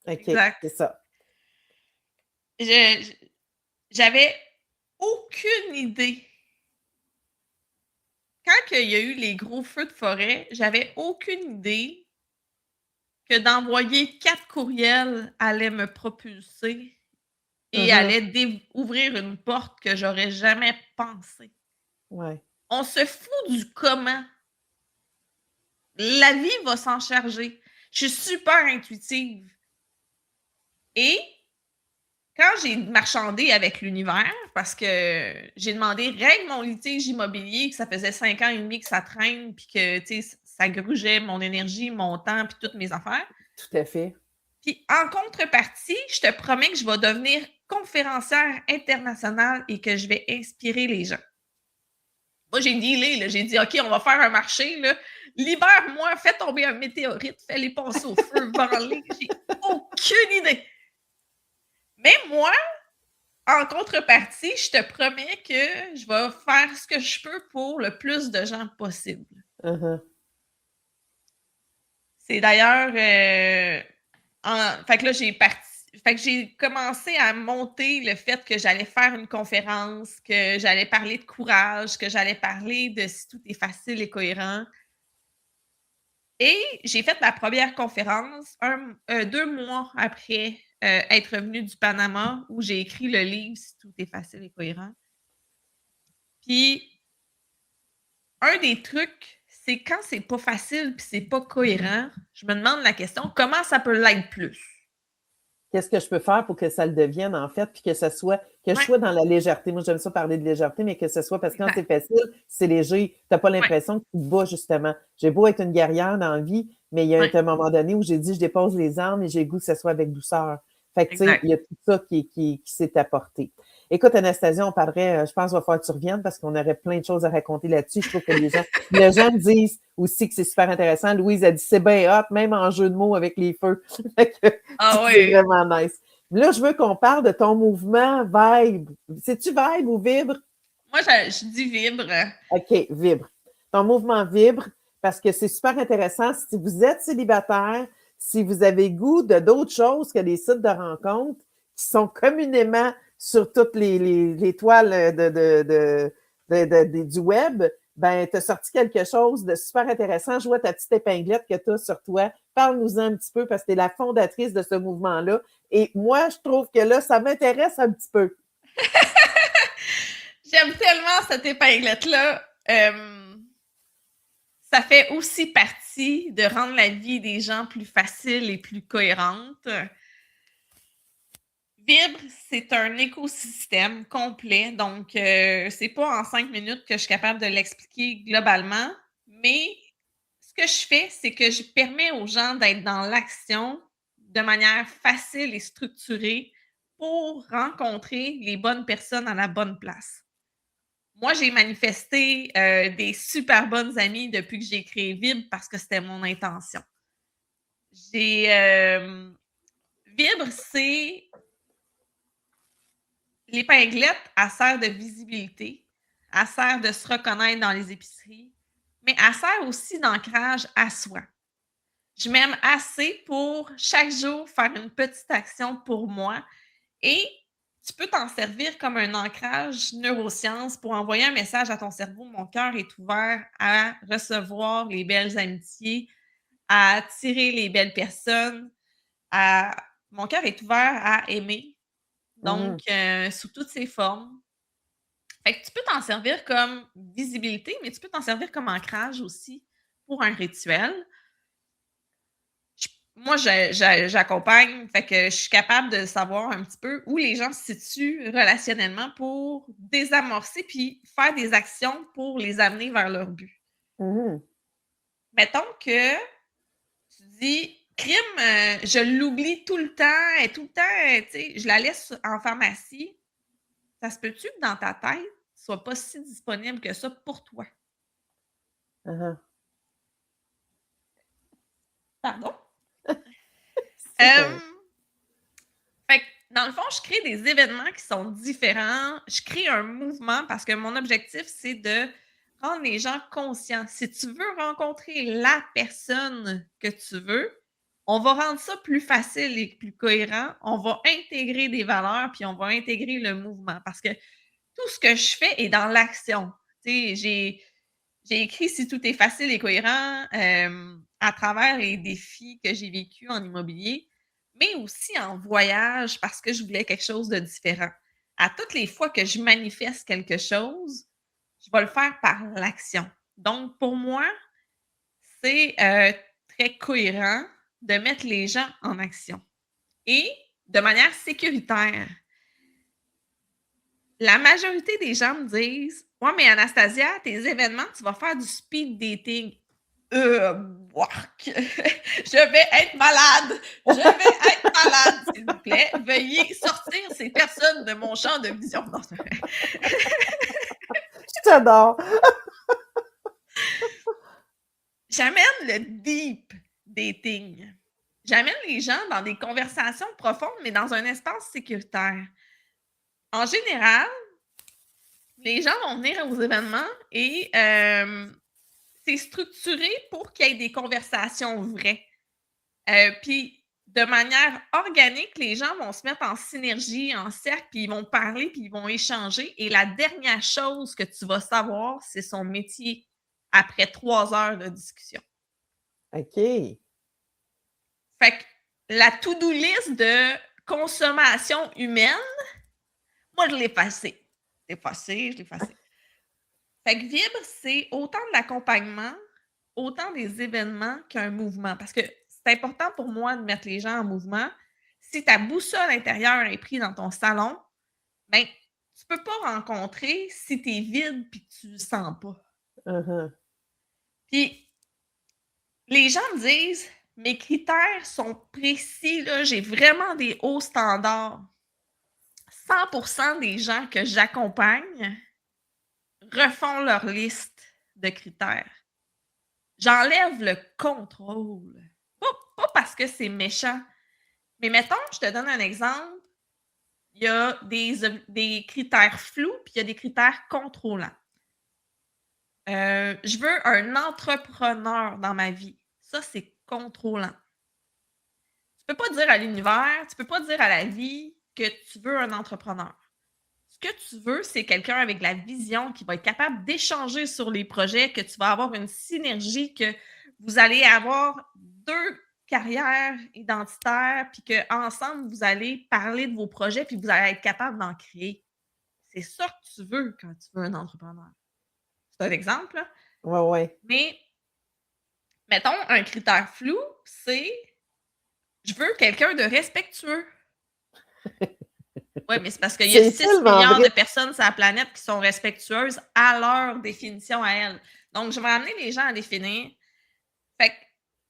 S1: OK,
S2: Exact.
S1: c'est ça.
S2: Je j'avais aucune idée. Quand il y a eu les gros feux de forêt, j'avais aucune idée que d'envoyer 4 courriels allait me propulser et
S1: Mhm.
S2: allait ouvrir une porte que j'aurais jamais pensé.
S1: Ouais.
S2: On se fout du comment. La vie va s'en charger. Je suis super intuitive. Et quand j'ai marchandé avec l'univers, parce que j'ai demandé règle mon litige immobilier, que ça faisait 5 ans et demi que ça traîne, puis que ça grugeait mon énergie, mon temps, puis toutes mes affaires.
S1: Tout à fait.
S2: Puis en contrepartie, je te promets que je vais devenir conférencière internationale et que je vais inspirer les gens. Moi, j'ai dealé, là, j'ai dit OK, on va faire un marché, là. Libère-moi, fais tomber un météorite, fais-les passer au feu, vends-les. J'ai aucune idée. Mais moi, en contrepartie, je te promets que je vais faire ce que je peux pour le plus de gens possible.
S1: Mhm.
S2: C'est d'ailleurs, fait que là, j'ai commencé à monter le fait que j'allais faire une conférence, que j'allais parler de courage, que j'allais parler de si tout est facile et cohérent. Et j'ai fait ma première conférence 2 mois après, être revenue du Panama où j'ai écrit le livre «Si tout est facile et cohérent». Puis un des trucs, c'est quand c'est pas facile puis c'est pas cohérent, je me demande la question: «Comment ça peut l'être plus?»
S1: Qu'est-ce que je peux faire pour que ça le devienne, en fait, puis que je
S2: Ouais,
S1: sois dans la légèreté. Moi, j'aime ça parler de légèreté, mais que ce soit parce que quand c'est
S2: exact.
S1: facile, c'est léger. Tu n'as pas
S2: Ouais,
S1: l'impression que tu te bats, justement. J'ai beau être une guerrière dans la vie, mais il y a
S2: ouais,
S1: un moment donné où j'ai dit, je dépose les armes et j'ai le goût que ce soit avec douceur. Fait que, tu sais,
S2: exact.
S1: il y a tout ça qui s'est apporté. Écoute, Anastasia, on parlerait, je pense qu'il va falloir que tu reviennes parce qu'on aurait plein de choses à raconter là-dessus. Je trouve que les gens me disent aussi que c'est super intéressant. Louise a dit, c'est bien hot, même en jeu de mots avec les feux. Fait que
S2: Ah
S1: c'est
S2: ouais.
S1: vraiment nice. Là, je veux qu'on parle de ton mouvement Vibe. C'est-tu Vibe ou Vibre?
S2: Moi, je dis vibre.
S1: OK, Vibre. Ton mouvement Vibre, parce que c'est super intéressant. Si vous êtes célibataire, si vous avez goût de d'autres choses que les sites de rencontres qui sont communément sur toutes les toiles du web, ben, tu as sorti quelque chose de super intéressant. Je vois ta petite épinglette que tu as sur toi. Parle-nous-en un petit peu parce que tu es la fondatrice de ce mouvement-là. Et moi, je trouve que là, ça m'intéresse un petit peu.
S2: J'aime tellement cette épinglette-là. Ça fait aussi partie de rendre la vie des gens plus facile et plus cohérente. Vibre, c'est un écosystème complet, donc c'est pas en 5 minutes que je suis capable de l'expliquer globalement, mais ce que je fais, c'est que je permets aux gens d'être dans l'action de manière facile et structurée pour rencontrer les bonnes personnes à la bonne place. Moi, j'ai manifesté, des super bonnes amies depuis que j'ai créé Vibre parce que c'était mon intention. J'ai, Vibre, c'est l'épinglette, elle sert de visibilité, elle sert de se reconnaître dans les épiceries, mais elle sert aussi d'ancrage à soi. Je m'aime assez pour chaque jour faire une petite action pour moi et tu peux t'en servir comme un ancrage neurosciences pour envoyer un message à ton cerveau: «Mon cœur est ouvert à recevoir les belles amitiés, à attirer les belles personnes». mon cœur est ouvert à aimer, donc
S1: Mhm.
S2: sous toutes ses formes. Fait que tu peux t'en servir comme visibilité, mais tu peux t'en servir comme ancrage aussi pour un rituel. J Moi, j'accompagne, fait que je suis capable de savoir un petit peu où les gens se situent relationnellement pour désamorcer puis faire des actions pour les amener vers leur but.
S1: Mhm.
S2: Mettons que tu dis: «Crime, je l'oublie tout le temps, elle est tout le temps, tu sais, je la laisse en pharmacie». Ça se peut-tu que dans ta tête, ce soit pas si disponible que ça pour toi?
S1: Mhm.
S2: Pardon?
S1: C'est correct.
S2: Hem, Fait que dans le fond, je crée des événements qui sont différents. Je crée un mouvement parce que mon objectif, c'est de rendre les gens conscients. Si tu veux rencontrer la personne que tu veux, on va rendre ça plus facile et plus cohérent. On va intégrer des valeurs, puis on va intégrer le mouvement parce que tout ce que je fais est dans l'action. Tu sais, j'ai écrit «Si tout est facile et cohérent», à travers les défis que j'ai vécus en immobilier, mais aussi en voyage parce que je voulais quelque chose de différent. À toutes les fois que je manifeste quelque chose, je vais le faire par l'action. Donc pour moi, c'est, très cohérent de mettre les gens en action et de manière sécuritaire. La majorité des gens me disent: «Ouais, mais Anastasia, tes événements, tu vas faire du speed dating». Wark! Je vais être malade! Je vais être malade, s'il vous plaît. Veuillez sortir ces personnes de mon champ de vision. Non, c'est vrai.
S1: Je t'adore.
S2: J'amène le deep dating. J'amène les gens dans des conversations profondes, mais dans un espace sécuritaire. En général, les gens vont venir aux événements et c'est structuré pour qu'il y ait des conversations vraies. Puis de manière organique, les gens vont se mettre en synergie, en cercle, puis ils vont parler, puis ils vont échanger. Et la dernière chose que tu vas savoir, c'est son métier après 3 heures de discussion.
S1: OK.
S2: Fait que la to-do list de consommation humaine, moi, je l'ai effacée. Je l'ai effacée, je l'ai effacée. Fait que Vibre, c'est autant de l'accompagnement, autant des événements qu'un mouvement. Parce que c'est important pour moi de mettre les gens en mouvement. Si ta boussole intérieure est prise dans ton salon, ben, tu peux pas rencontrer si tu es vide puis que tu le sens pas.
S1: Mhm.
S2: Puis les gens me disent: «Mes critères sont précis, là, j'ai vraiment des hauts standards». 100 des gens que j'accompagne refont leur liste de critères. J'enlève le contrôle. Pas parce que c'est méchant, mais mettons, je te donne un exemple. Il y a des critères flous, puis il y a des critères contrôlants. Je veux un entrepreneur dans ma vie. Ça, c'est contrôlant. Tu peux pas dire à l'univers, tu peux pas dire à la vie que tu veux un entrepreneur. Ce que tu veux, c'est quelqu'un avec de la vision qui va être capable d'échanger sur les projets, que tu vas avoir une synergie, que vous allez avoir 2 carrières identitaires, puis qu'ensemble, vous allez parler de vos projets, puis vous allez être capable d'en créer. C'est ça que tu veux quand tu veux un entrepreneur. C'est un exemple, là,
S1: Ouais, ouais.
S2: mais mettons un critère flou, c'est: je veux quelqu'un de respectueux. Oui, mais c'est parce qu'il y a
S1: C'est
S2: 6
S1: tellement
S2: milliards
S1: vrai.
S2: de personnes sur la planète qui sont respectueuses à leur définition à elles. Donc, je vais amener les gens à définir. Fait que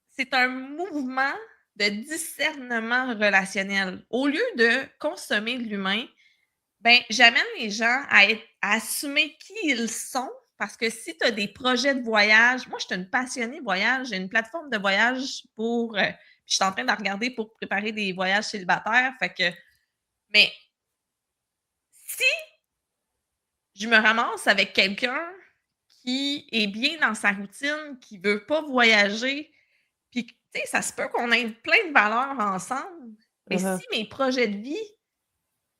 S2: c'est un mouvement de discernement relationnel. Au lieu de consommer de l'humain, ben, j'amène les gens à assumer qui ils sont. Parce que si tu as des projets de voyage, moi, je suis une passionnée de voyage. J'ai une plateforme de voyage pour. Je suis en train de regarder pour préparer des voyages célibataires. Fait que, mais si je me ramasse avec quelqu'un qui est bien dans sa routine, qui veut pas voyager, puis tu sais, ça se peut qu'on ait plein de valeurs ensemble, mais si
S1: Mhm.
S2: mes projets de vie,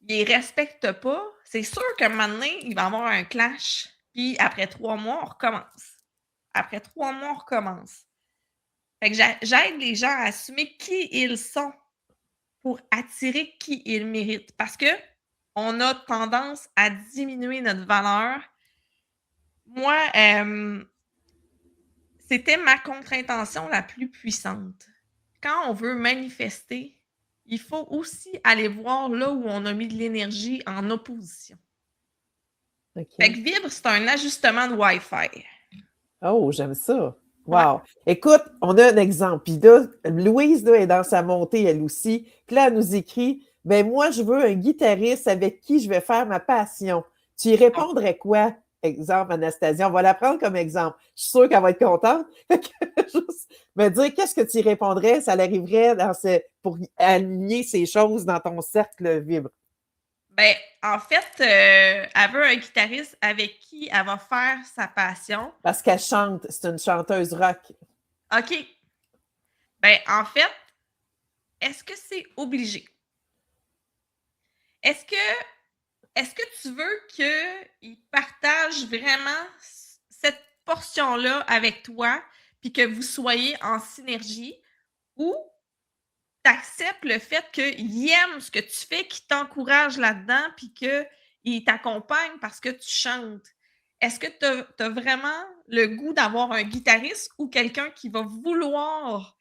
S2: ils les respectent pas, c'est sûr qu'à un moment donné, il va y avoir un clash, puis après 3 mois, on recommence. Après 3 mois, on recommence. Fait que j'aide les gens à assumer qui ils sont. pour attirer qui il mérite. Parce qu'on a tendance à diminuer notre valeur. Moi, c'était ma contre-intention la plus puissante. Quand on veut manifester, il faut aussi aller voir là où on a mis de l'énergie en opposition. Fait
S1: OK.
S2: que vibre, c'est un ajustement de Wi-Fi.
S1: Oh, j'aime ça.
S2: Ouais.
S1: Wow! Écoute, on a un exemple. Puis là, Louise là, est dans sa montée, elle aussi. Puis là, elle nous écrit, ben moi, je veux un guitariste avec qui je vais faire ma passion. Tu y répondrais quoi? Exemple, Anastasia, on va la prendre comme exemple. Je suis sûre qu'elle va être contente. Fait que juste me dire qu'est-ce que tu y répondrais, ça l'arriverait pour aligner ces choses dans ton cercle vibre.
S2: Ben, en fait, elle veut un guitariste avec qui elle va faire sa passion.
S1: Parce qu'elle chante, c'est une chanteuse rock.
S2: OK. Ben, en fait, est-ce que c'est obligé? Est-ce que tu veux qu'il partage vraiment cette portion-là avec toi, puis que vous soyez en synergie, ou tu acceptes le fait qu'il aime ce que tu fais, qu'il t'encourage là-dedans, puis qu'il t'accompagne parce que tu chantes? Est-ce que tu as vraiment le goût d'avoir un guitariste ou quelqu'un qui va vouloir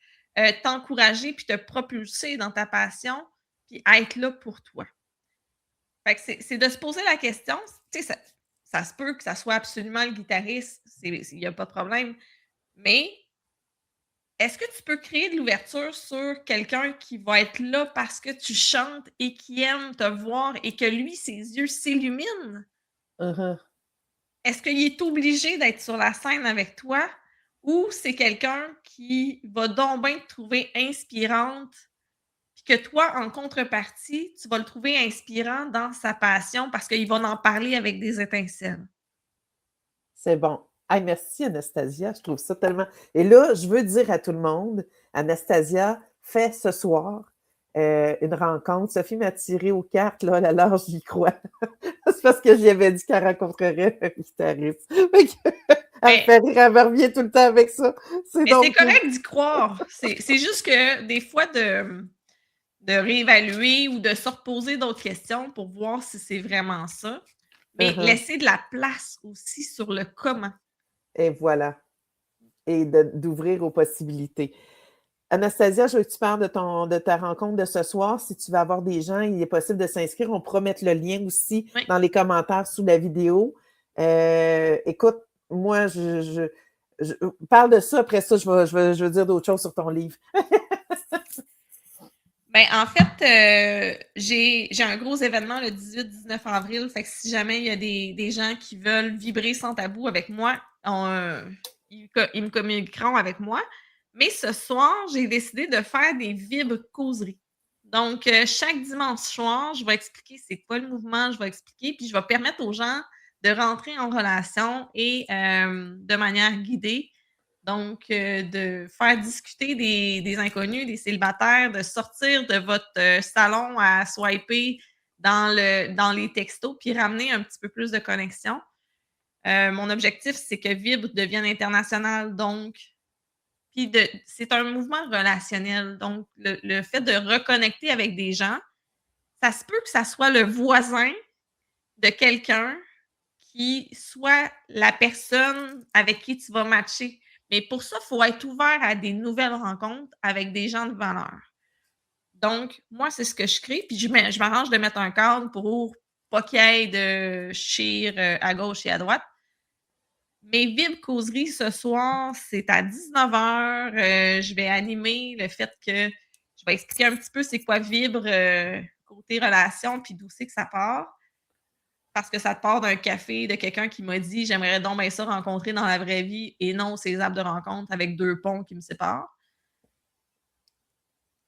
S2: t'encourager puis te propulser dans ta passion, puis être là pour toi? Fait que c'est de se poser la question. Tu sais, ça se peut que ça soit absolument le guitariste, il n'y a pas de problème. Mais est-ce que tu peux créer de l'ouverture sur quelqu'un qui va être là parce que tu chantes et qui aime te voir et que lui, ses yeux s'illuminent?
S1: Uh-huh.
S2: Est-ce qu'il est obligé d'être sur la scène avec toi ou c'est quelqu'un qui va donc bien te trouver inspirante, puis que toi, en contrepartie, tu vas le trouver inspirant dans sa passion parce qu'il va en parler avec des étincelles?
S1: C'est bon. Hey, merci, Anastasia. Je trouve ça tellement. Et là, je veux dire à tout le monde, Anastasia fait ce soir une rencontre. Sophie m'a tiré aux cartes, là, là, j'y crois. C'est parce que j'y avais dit qu'elle rencontrerait un guitariste. Elle me fait rire, elle me revient tout le temps avec ça.
S2: Mais c'est correct d'y croire. C'est juste que des fois, de réévaluer ou de se reposer d'autres questions pour voir si c'est vraiment ça. Mais laisser de la place aussi sur le comment.
S1: Et voilà. Et d'ouvrir aux possibilités. Anastasia, je veux que tu parles de ta rencontre de ce soir. Si tu veux avoir des gens, il est possible de s'inscrire. On pourra mettre le lien aussi dans les commentaires sous la vidéo. Écoute, moi, je parle de ça. Après ça, je veux dire d'autres choses sur ton livre.
S2: Ben, en fait, j'ai un gros événement le 18-19 avril. Fait que si jamais il y a des gens qui veulent vibrer sans tabou avec moi, ils me communiqueront avec moi. Mais ce soir, j'ai décidé de faire des vibres-causeries. Donc, chaque dimanche soir, je vais expliquer c'est quoi le mouvement, je vais expliquer, puis je vais permettre aux gens de rentrer en relation et de manière guidée. Donc, de faire discuter des inconnus, des célibataires, de sortir de votre salon à swiper dans les textos, puis ramener un petit peu plus de connexion. Mon objectif, c'est que Vibre devienne international. Donc, c'est un mouvement relationnel. Donc, le fait de reconnecter avec des gens, ça se peut que ça soit le voisin de quelqu'un qui soit la personne avec qui tu vas matcher. Mais pour ça, il faut être ouvert à des nouvelles rencontres avec des gens de valeur. Donc, moi, c'est ce que je crée. Puis je m'arrange de mettre un cadre pour pas qu'il y ait de chire à gauche et à droite. Mes Vibre causeries ce soir, c'est à 19h. Je vais animer le fait que je vais expliquer un petit peu c'est quoi Vibre côté relation, puis d'où c'est que ça part. Parce que ça part d'un café, de quelqu'un qui m'a dit j'aimerais donc bien ça rencontrer dans la vraie vie et non ces apps de rencontre avec 2 ponts qui me séparent.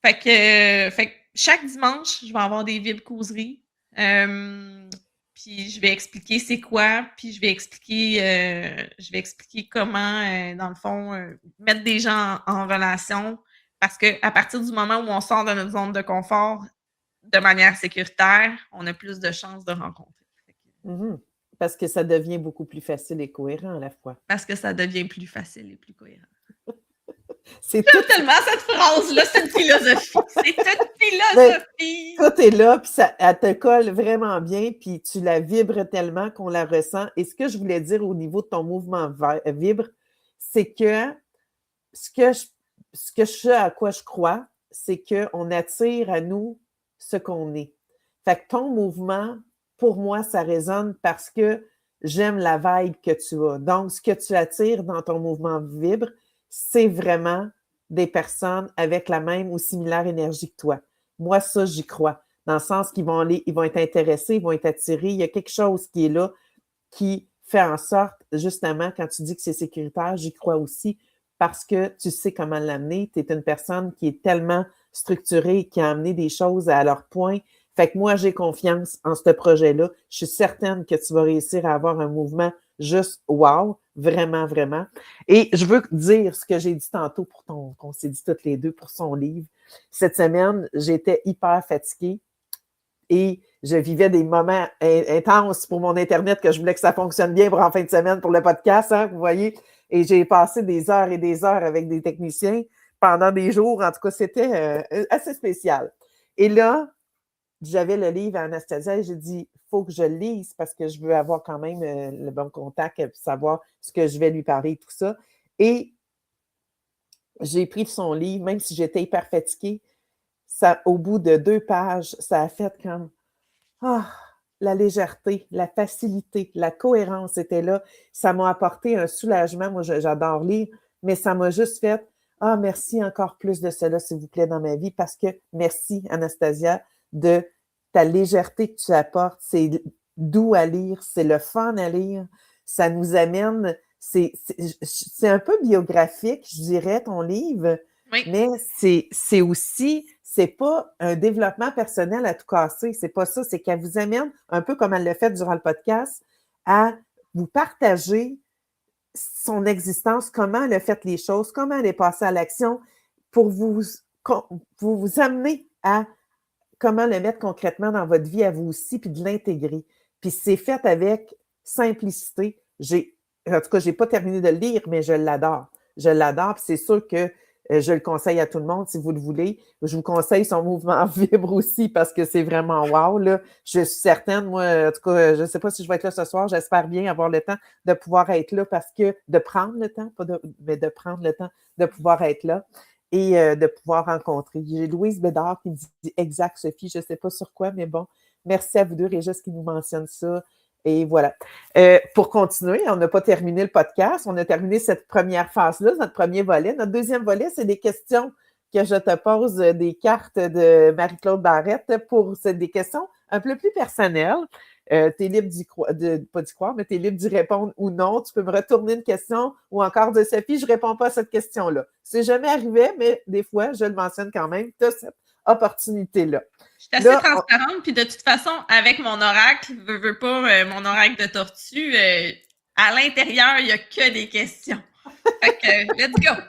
S2: Fait que chaque dimanche, je vais avoir des Vibre causeries. Puis je vais expliquer c'est quoi, puis je vais expliquer comment, dans le fond, mettre des gens en relation. Parce qu'à partir du moment où on sort de notre zone de confort de manière sécuritaire, on a plus de chances de rencontrer.
S1: Parce que ça devient beaucoup plus facile et cohérent à la fois.
S2: Parce que ça devient plus facile et plus cohérent.
S1: C'est tout
S2: Tellement cette phrase-là, c'est une philosophie. C'est une Philosophie!
S1: Tout est là, puis elle te colle vraiment bien, puis tu la vibres tellement qu'on la ressent. Et ce que je voulais dire au niveau de ton mouvement vibre, c'est que ce à quoi je crois, c'est qu'on attire à nous ce qu'on est. Fait que ton mouvement, pour moi, ça résonne parce que j'aime la vibe que tu as. Donc, ce que tu attires dans ton mouvement vibre, c'est vraiment des personnes avec la même ou similaire énergie que toi. Moi, ça, j'y crois. Dans le sens qu'ils vont ils vont être intéressés, ils vont être attirés. Il y a quelque chose qui est là qui fait en sorte, justement, quand tu dis que c'est sécuritaire, j'y crois aussi parce que tu sais comment l'amener. Tu es une personne qui est tellement structurée, qui a amené des choses à leur point. Fait que moi, j'ai confiance en ce projet-là. Je suis certaine que tu vas réussir à avoir un mouvement juste wow, vraiment, vraiment. Et je veux dire ce que j'ai dit tantôt qu'on s'est dit toutes les deux pour son livre. Cette semaine, j'étais hyper fatiguée et je vivais des moments intenses pour mon Internet que je voulais que ça fonctionne bien pour en fin de semaine pour le podcast, hein, vous voyez. Et j'ai passé des heures et des heures avec des techniciens pendant des jours. En tout cas, c'était assez spécial. Et là, j'avais le livre à Anastasia et j'ai dit, il faut que je le lise parce que je veux avoir quand même le bon contact et savoir ce que je vais lui parler et tout ça. Et j'ai pris son livre, même si j'étais hyper fatiguée. Ça, au bout de 2 pages, ça a fait comme la légèreté, la facilité, la cohérence était là. Ça m'a apporté un soulagement. Moi, j'adore lire, mais ça m'a juste fait merci encore plus de cela, s'il vous plaît, dans ma vie, parce que merci, Anastasia, de ta légèreté que tu apportes. C'est doux à lire, c'est le fun à lire. Ça nous amène, c'est un peu biographique, je dirais, ton livre,
S2: Oui.
S1: mais c'est aussi, c'est pas un développement personnel à tout casser, c'est pas ça, c'est qu'elle vous amène, un peu comme elle l'a fait durant le podcast, à vous partager son existence, comment elle a fait les choses, comment elle est passée à l'action pour vous amener à comment le mettre concrètement dans votre vie à vous aussi, puis de l'intégrer. Puis c'est fait avec simplicité. En tout cas, je n'ai pas terminé de le lire, mais je l'adore. Je l'adore, puis c'est sûr que je le conseille à tout le monde si vous le voulez. Je vous conseille son mouvement vibre aussi parce que c'est vraiment wow, là. Je suis certaine, moi, en tout cas, je ne sais pas si je vais être là ce soir. J'espère bien avoir le temps de pouvoir être là parce que de prendre le temps, mais de prendre le temps de pouvoir être là et de pouvoir rencontrer. J'ai Louise Bédard qui me dit exact, Sophie, je ne sais pas sur quoi, mais bon, merci à vous deux, Régis, qui nous mentionne ça. Et voilà. Pour continuer, on n'a pas terminé le podcast, on a terminé cette première phase-là, notre premier volet. Notre deuxième volet, c'est des questions que je te pose, des cartes de Marie-Claude Barrette pour des questions un peu plus personnelles. Tu es libre pas d'y croire, mais tu es libre d'y répondre ou non. Tu peux me retourner une question ou encore dire Sophie, je ne réponds pas à cette question-là. C'est jamais arrivé, mais des fois, je le mentionne quand même. Tu as cette opportunité-là.
S2: Je suis assez transparente, puis de toute façon, avec mon oracle, veux pas, mon oracle de tortue, à l'intérieur, il n'y a que des questions. Fait que, let's go!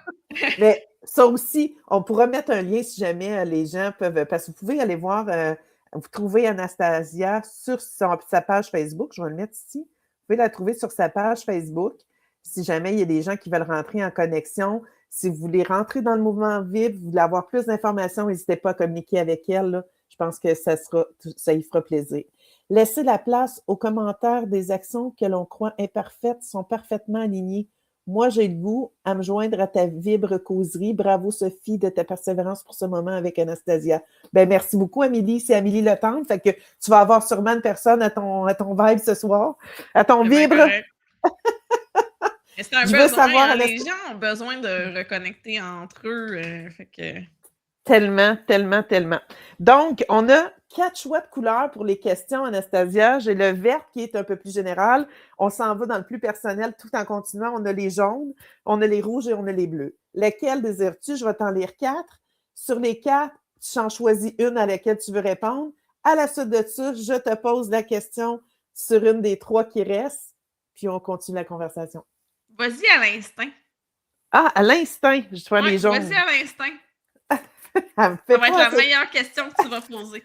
S1: Mais ça aussi, on pourra mettre un lien si jamais les gens peuvent, parce que vous pouvez aller voir, vous trouvez Anastasia sur sa page Facebook, je vais le mettre ici. Vous pouvez la trouver sur sa page Facebook. Si jamais il y a des gens qui veulent rentrer en connexion, si vous voulez rentrer dans le mouvement vibre, vous voulez avoir plus d'informations, n'hésitez pas à communiquer avec elle, là. Je pense que ça y fera plaisir. Laissez la place aux commentaires des actions que l'on croit imparfaites sont parfaitement alignées. Moi, j'ai le goût à me joindre à ta vibre causerie. Bravo, Sophie, de ta persévérance pour ce moment avec Anastasia. Ben, merci beaucoup, Amélie. C'est Amélie Le Tendre. Fait que tu vas avoir sûrement une personne à ton vibe ce soir, à ton vibre.
S2: C'est un besoin. Les gens ont besoin de reconnecter entre eux. Fait que...
S1: Tellement, tellement, tellement. Donc, on a 4 choix de couleurs pour les questions, Anastasia. J'ai le vert qui est un peu plus général. On s'en va dans le plus personnel tout en continuant. On a les jaunes, on a les rouges et on a les bleus. Lesquels désires-tu? Je vais t'en lire 4. Sur les 4, tu en choisis une à laquelle tu veux répondre. À la suite de ça, je te pose la question sur une des 3 qui restent, puis on continue la conversation.
S2: Vas-y à l'instinct.
S1: Ah, à l'instinct, je vois les jaunes.
S2: Vas-y à l'instinct.
S1: Ça va
S2: être la meilleure question que tu vas poser.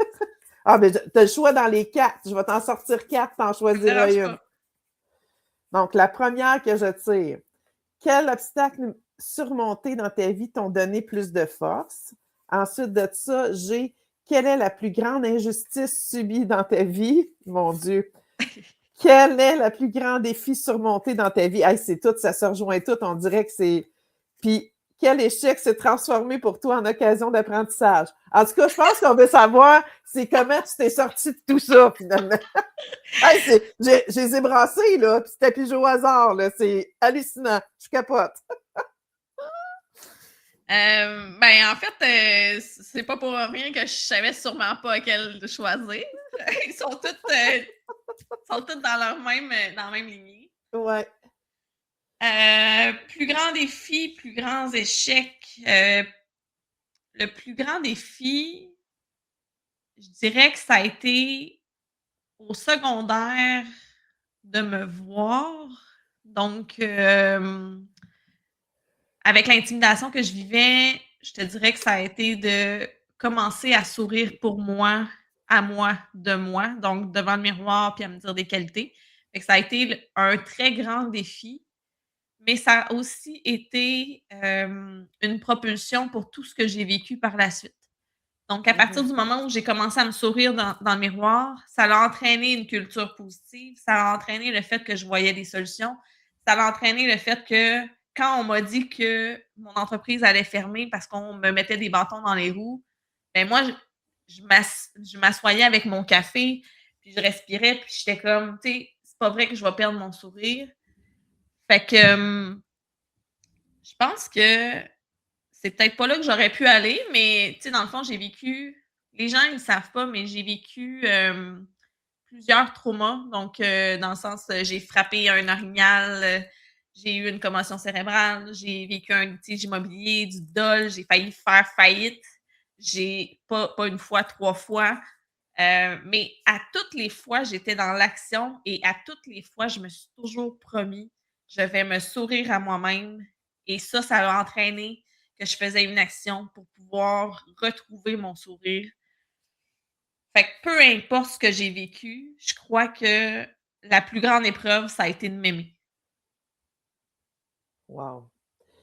S1: Mais tu as le choix dans les 4. Je vais t'en sortir 4, t'en choisiras une. Donc, la première que je tire. Quel obstacle surmonté dans ta vie t'ont donné plus de force? Ensuite de ça, j'ai quelle est la plus grande injustice subie dans ta vie? Mon Dieu! Quel est le plus grand défi surmonté dans ta vie? Hey, c'est tout, ça se rejoint tout, on dirait que c'est... Puis, quel échec s'est transformé pour toi en occasion d'apprentissage? En tout cas, je pense qu'on veut savoir, c'est comment tu t'es sorti de tout ça, finalement. Hey, je les ai brassés, là, puis c'était pigé au hasard, là. C'est hallucinant. Je capote.
S2: En fait, c'est pas pour rien que je savais sûrement pas quel choisir. Ils sont tous dans la même lignée.
S1: Ouais.
S2: Plus grand défi, plus grands échecs. Le plus grand défi, je dirais que ça a été au secondaire de me voir. Donc, avec l'intimidation que je vivais, je te dirais que ça a été de commencer à sourire pour moi, à moi, de moi, donc devant le miroir, puis à me dire des qualités. Fait que ça a été un très grand défi, mais ça a aussi été une propulsion pour tout ce que j'ai vécu par la suite. Donc, à partir du moment où j'ai commencé à me sourire dans le miroir, ça a entraîné une culture positive, ça a entraîné le fait que je voyais des solutions, ça a entraîné le fait que quand on m'a dit que mon entreprise allait fermer parce qu'on me mettait des bâtons dans les roues, ben moi, je m'assoyais avec mon café, puis je respirais, puis j'étais comme, tu sais, c'est pas vrai que je vais perdre mon sourire. Fait que je pense que c'est peut-être pas là que j'aurais pu aller, mais tu sais, dans le fond, j'ai vécu. Les gens, ils savent pas, mais j'ai vécu plusieurs traumas. Donc, dans le sens, j'ai frappé un orignal, j'ai eu une commotion cérébrale, j'ai vécu un litige immobilier, du dol, j'ai failli faire faillite. J'ai pas une fois, 3 fois. Mais à toutes les fois, j'étais dans l'action et à toutes les fois, je me suis toujours promis, je vais me sourire à moi-même. Et ça a entraîné que je faisais une action pour pouvoir retrouver mon sourire. Fait que peu importe ce que j'ai vécu, je crois que la plus grande épreuve, ça a été de m'aimer.
S1: Wow.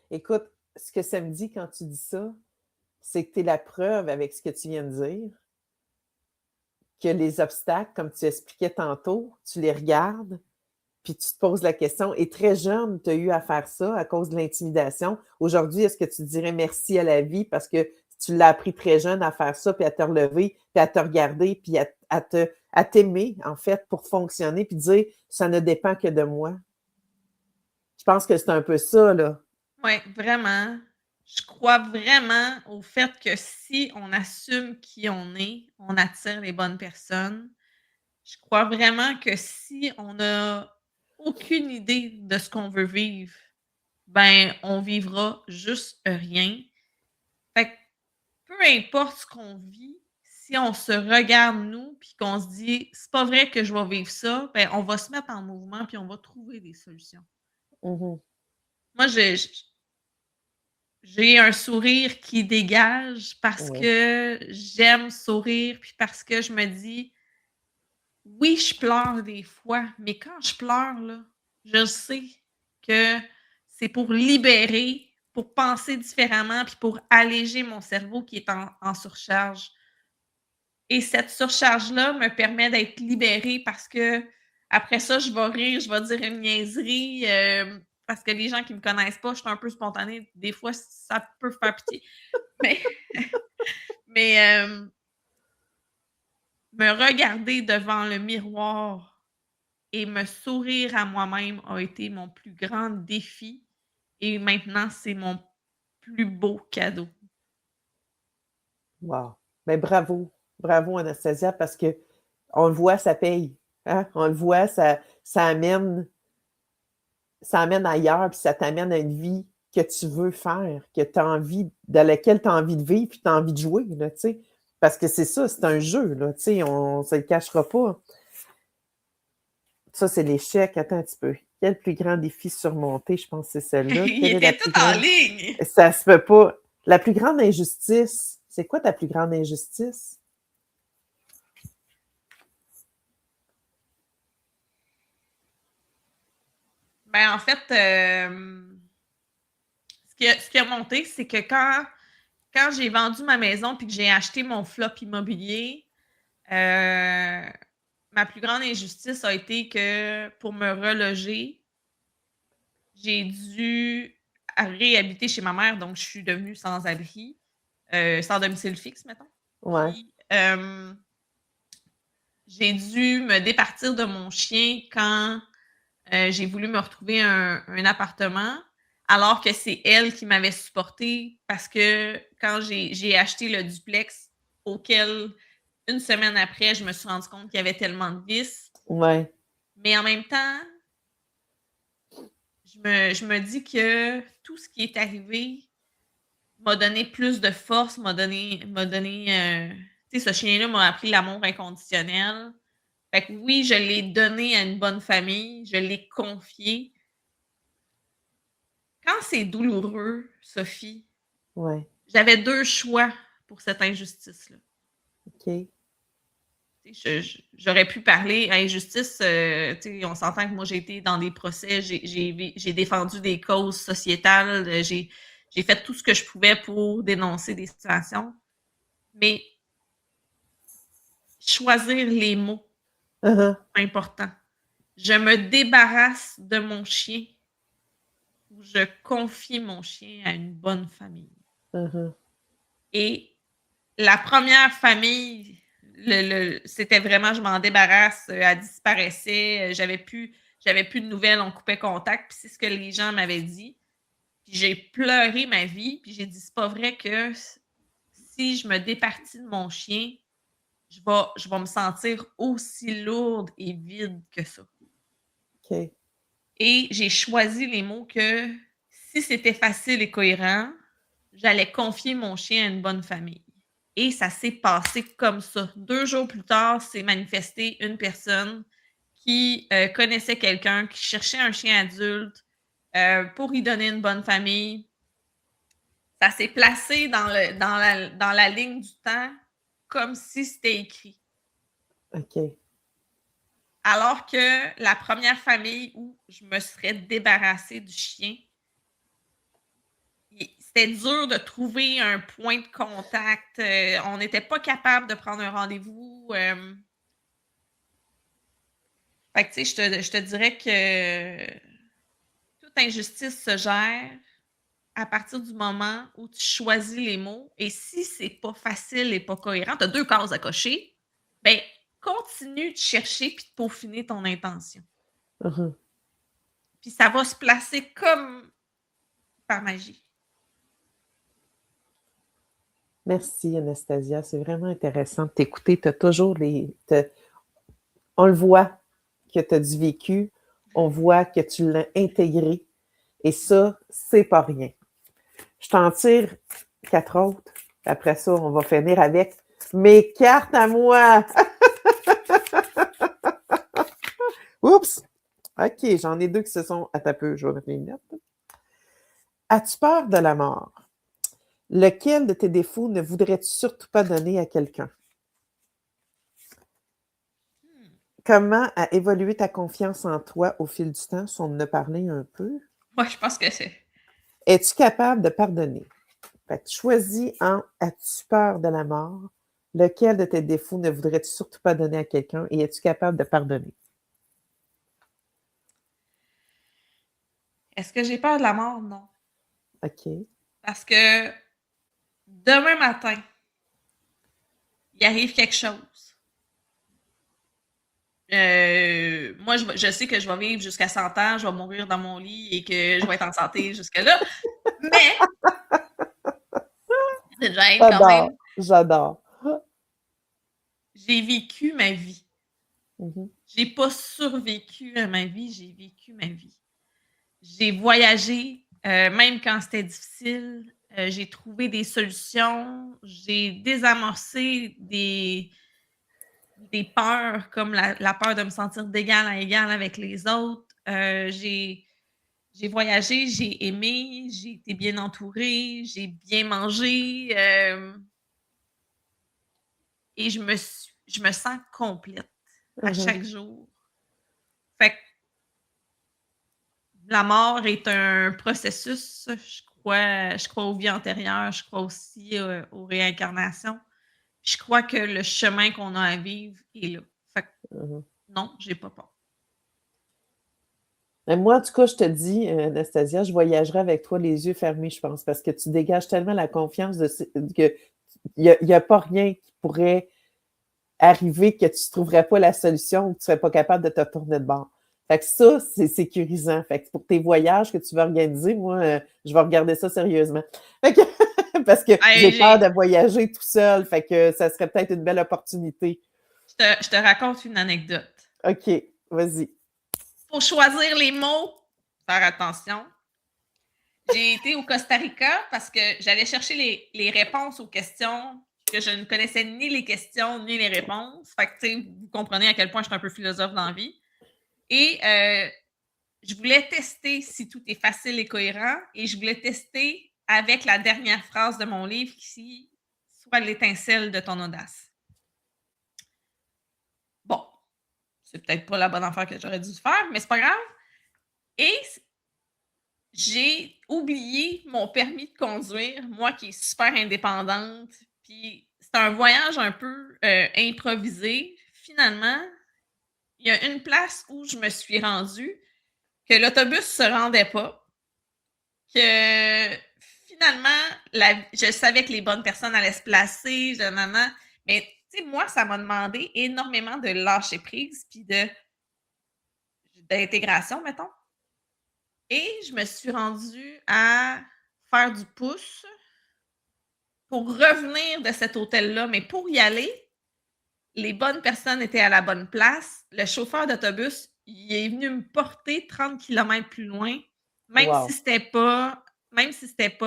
S1: Écoute, ce que ça me dit quand tu dis ça, c'est que tu es la preuve avec ce que tu viens de dire, que les obstacles, comme tu expliquais tantôt, tu les regardes, puis tu te poses la question. Et très jeune, tu as eu à faire ça à cause de l'intimidation. Aujourd'hui, est-ce que tu dirais merci à la vie parce que tu l'as appris très jeune à faire ça, puis à te relever, puis à te regarder, puis à t'aimer, en fait, pour fonctionner, puis dire ça ne dépend que de moi. Je pense que c'est un peu ça, là.
S2: Oui, vraiment. Je crois vraiment au fait que si on assume qui on attire les bonnes personnes. Je crois vraiment que si on n'a aucune idée de ce qu'on veut vivre, ben, on vivra juste rien. Fait que peu importe ce qu'on vit, si on se regarde nous puis qu'on se dit: «C'est pas vrai que je vais vivre ça», ben, on va se mettre en mouvement puis on va trouver des solutions.
S1: Mhm.
S2: Moi, j'ai un sourire qui dégage parce
S1: Oui.
S2: que j'aime sourire puis parce que je me dis: «Oui, je pleure des fois, mais quand je pleure là, je sais que c'est pour libérer, pour penser différemment puis pour alléger mon cerveau qui est en surcharge». Et cette surcharge-là me permet d'être libérée parce qu'après ça, je vais rire, je vais dire une niaiserie, parce que les gens qui me connaissent pas, je suis un peu spontanée. Des fois, ça peut faire pitié. Mais mais, me regarder devant le miroir et me sourire à moi-même a été mon plus grand défi et maintenant, c'est mon plus beau cadeau.
S1: Wow. Ben, bravo. Bravo, Anastasia, parce que on le voit, ça paye. Hein? On le voit, ça amène ailleurs, puis ça t'amène à une vie que tu veux faire, que tu as envie, dans laquelle tu as envie de vivre, puis tu as envie de jouer, là, tu sais. Parce que c'est ça, c'est un jeu, là, tu sais, on ne se le cachera pas. Ça, c'est l'échec. Attends un petit peu. Quel plus grand défi surmonté? Je pense que c'est celle-là.
S2: Il
S1: Quelle est la
S2: était tout
S1: plus
S2: en
S1: grande?
S2: ligne.
S1: Ça se peut pas. La plus grande injustice. C'est quoi ta plus grande injustice?
S2: Ben, en fait, ce qui a monté, c'est que quand j'ai vendu ma maison puis que j'ai acheté mon flop immobilier, ma plus grande injustice a été que pour me reloger, j'ai dû réhabiter chez ma mère, donc je suis devenue sans-abri, sans domicile fixe, mettons.
S1: Ouais.
S2: Puis, j'ai dû me départir de mon chien quand j'ai voulu me retrouver un appartement, alors que c'est elle qui m'avait supportée parce que quand j'ai acheté le duplex auquel, une semaine après, je me suis rendu compte qu'il y avait tellement de vices.
S1: Ouais.
S2: Mais en même temps, je me dis que tout ce qui est arrivé m'a donné plus de force, tu sais, ce chien-là m'a appris l'amour inconditionnel. Fait que oui, je l'ai donné à une bonne famille, je l'ai confié. Quand c'est douloureux, Sophie,
S1: Ouais.
S2: j'avais 2 choix pour cette injustice-là.
S1: OK.
S2: J'aurais pu parler injustice, tu sais, on s'entend que moi, j'ai été dans des procès, j'ai défendu des causes sociétales, j'ai fait tout ce que je pouvais pour dénoncer des situations. Mais choisir les mots,
S1: Uh-huh.
S2: c'est important. Je me débarrasse de mon chien ou je confie mon chien à une bonne famille.
S1: Uh-huh.
S2: Et la première famille, c'était vraiment, je m'en débarrasse, elle disparaissait, j'avais plus de nouvelles, on coupait contact, puis c'est ce que les gens m'avaient dit. Puis j'ai pleuré ma vie, puis j'ai dit, c'est pas vrai que si je me départis de mon chien, je vais me sentir aussi lourde et vide que ça.
S1: OK.
S2: Et j'ai choisi les mots que si c'était facile et cohérent, j'allais confier mon chien à une bonne famille. Et ça s'est passé comme ça. 2 jours plus tard, s'est manifesté une personne qui connaissait quelqu'un, qui cherchait un chien adulte pour y donner une bonne famille. Ça s'est placé dans la ligne du temps comme si c'était écrit.
S1: OK.
S2: Alors que la première famille où je me serais débarrassée du chien, c'était dur de trouver un point de contact. On n'était pas capable de prendre un rendez-vous. Fait que, tu sais, je te dirais que toute injustice se gère à partir du moment où tu choisis les mots. Et si c'est pas facile et pas cohérent, tu as 2 cases à cocher, ben continue de chercher puis de peaufiner ton intention.
S1: Uh-huh.
S2: Puis ça va se placer comme par magie.
S1: Merci, Anastasia. C'est vraiment intéressant de t'écouter. Tu as toujours on le voit que tu as du vécu, on voit que tu l'as intégré. Et ça, c'est pas rien. Je t'en tire 4 autres. Après ça, on va finir avec mes cartes à moi. Oups! OK, j'en ai 2 qui se sont... Attends un peu, je vais mettre les lunettes. As-tu peur de la mort? Lequel de tes défauts ne voudrais-tu surtout pas donner à quelqu'un? Comment a évolué ta confiance en toi au fil du temps? Si on en a parlé un peu.
S2: Moi, je pense que c'est.
S1: Es-tu capable de pardonner? Fait que tu choisis en as-tu peur de la mort? Lequel de tes défauts ne voudrais-tu surtout pas donner à quelqu'un? Et es-tu capable de pardonner?
S2: Est-ce que j'ai peur de la mort? Non.
S1: OK.
S2: Parce que demain matin, il arrive quelque chose. Moi, je sais que je vais vivre jusqu'à 100 ans, je vais mourir dans mon lit et que je vais être en santé jusque-là. Mais, c'est déjà quand
S1: J'adore,
S2: même,
S1: j'adore.
S2: j'ai vécu ma vie.
S1: Mhm.
S2: J'ai pas survécu à ma vie, j'ai vécu ma vie. J'ai voyagé, même quand c'était difficile. J'ai trouvé des solutions. J'ai désamorcé des peurs, comme la peur de me sentir d'égal à égal avec les autres. J'ai voyagé, j'ai aimé, j'ai été bien entourée, j'ai bien mangé. Et je me sens complète à
S1: Mhm.
S2: chaque jour. Fait que la mort est un processus, je crois aux vies antérieures, je crois aussi aux réincarnations. Je crois que le chemin qu'on a à vivre est là. Fait que non, j'ai pas peur.
S1: Mais moi, en tout cas, je te dis, Anastasia, je voyagerai avec toi les yeux fermés, je pense, parce que tu dégages tellement la confiance que il n'y a pas rien qui pourrait arriver que tu ne trouverais pas la solution ou que tu ne serais pas capable de te tourner de bord. Fait que ça, c'est sécurisant. Fait que pour tes voyages que tu veux organiser, moi, je vais regarder ça sérieusement. Fait que, parce que j'ai peur de voyager tout seul. Fait que ça serait peut-être une belle opportunité.
S2: Je te raconte une anecdote.
S1: OK, vas-y.
S2: Pour choisir les mots, faire attention. J'ai été au Costa Rica parce que j'allais chercher les réponses aux questions que je ne connaissais ni les questions ni les réponses. Fait que, vous comprenez à quel point je suis un peu philosophe dans la vie. Et je voulais tester si tout est facile et cohérent et je voulais tester avec la dernière phrase de mon livre qui soit l'étincelle de ton audace. Bon, c'est peut-être pas la bonne affaire que j'aurais dû faire, mais c'est pas grave. Et j'ai oublié mon permis de conduire, moi qui est super indépendante. Puis c'est un voyage un peu improvisé. Finalement, il y a une place où je me suis rendue que l'autobus se rendait pas, que finalement, je savais que les bonnes personnes allaient se placer, mais tu sais, moi, ça m'a demandé énormément de lâcher prise puis d'intégration, mettons. Et je me suis rendue à faire du pouce pour revenir de cet hôtel-là. Mais pour y aller, les bonnes personnes étaient à la bonne place. Le chauffeur d'autobus, il est venu me porter 30 km plus loin, même si c'était pas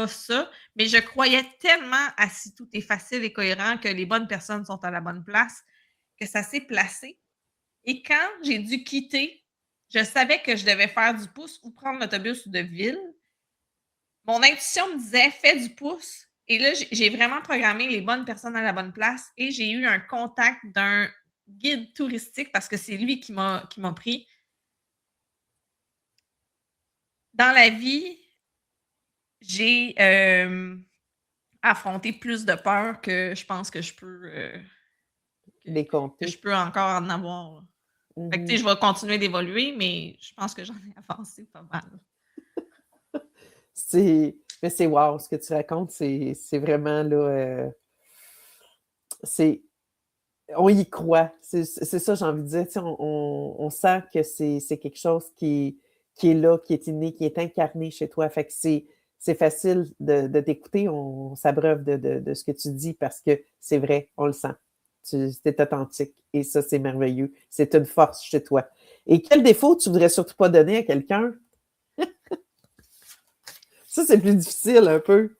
S2: ça. Mais je croyais tellement à si tout est facile et cohérent que les bonnes personnes sont à la bonne place que ça s'est placé. Et quand j'ai dû quitter, je savais que je devais faire du pouce ou prendre l'autobus de ville. Mon intuition me disait « fais du pouce ». Et là, j'ai vraiment programmé les bonnes personnes à la bonne place et j'ai eu un contact d'un guide touristique parce que c'est lui qui m'a pris. Dans la vie, j'ai affronté plus de peurs que je pense que je peux
S1: les compter.
S2: Que je peux encore en avoir. Fait que, je vais continuer d'évoluer, mais je pense que j'en ai avancé pas mal.
S1: Mais c'est wow, ce que tu racontes, c'est vraiment là. On y croit. C'est ça, j'ai envie de dire. On sent que c'est quelque chose qui est là, qui est inné, qui est incarné chez toi. Fait que c'est facile de t'écouter. On s'abreuve de ce que tu dis parce que c'est vrai, on le sent. C'est authentique. Et ça, c'est merveilleux. C'est une force chez toi. Et quel défaut tu voudrais surtout pas donner à quelqu'un? Ça, c'est plus difficile un peu.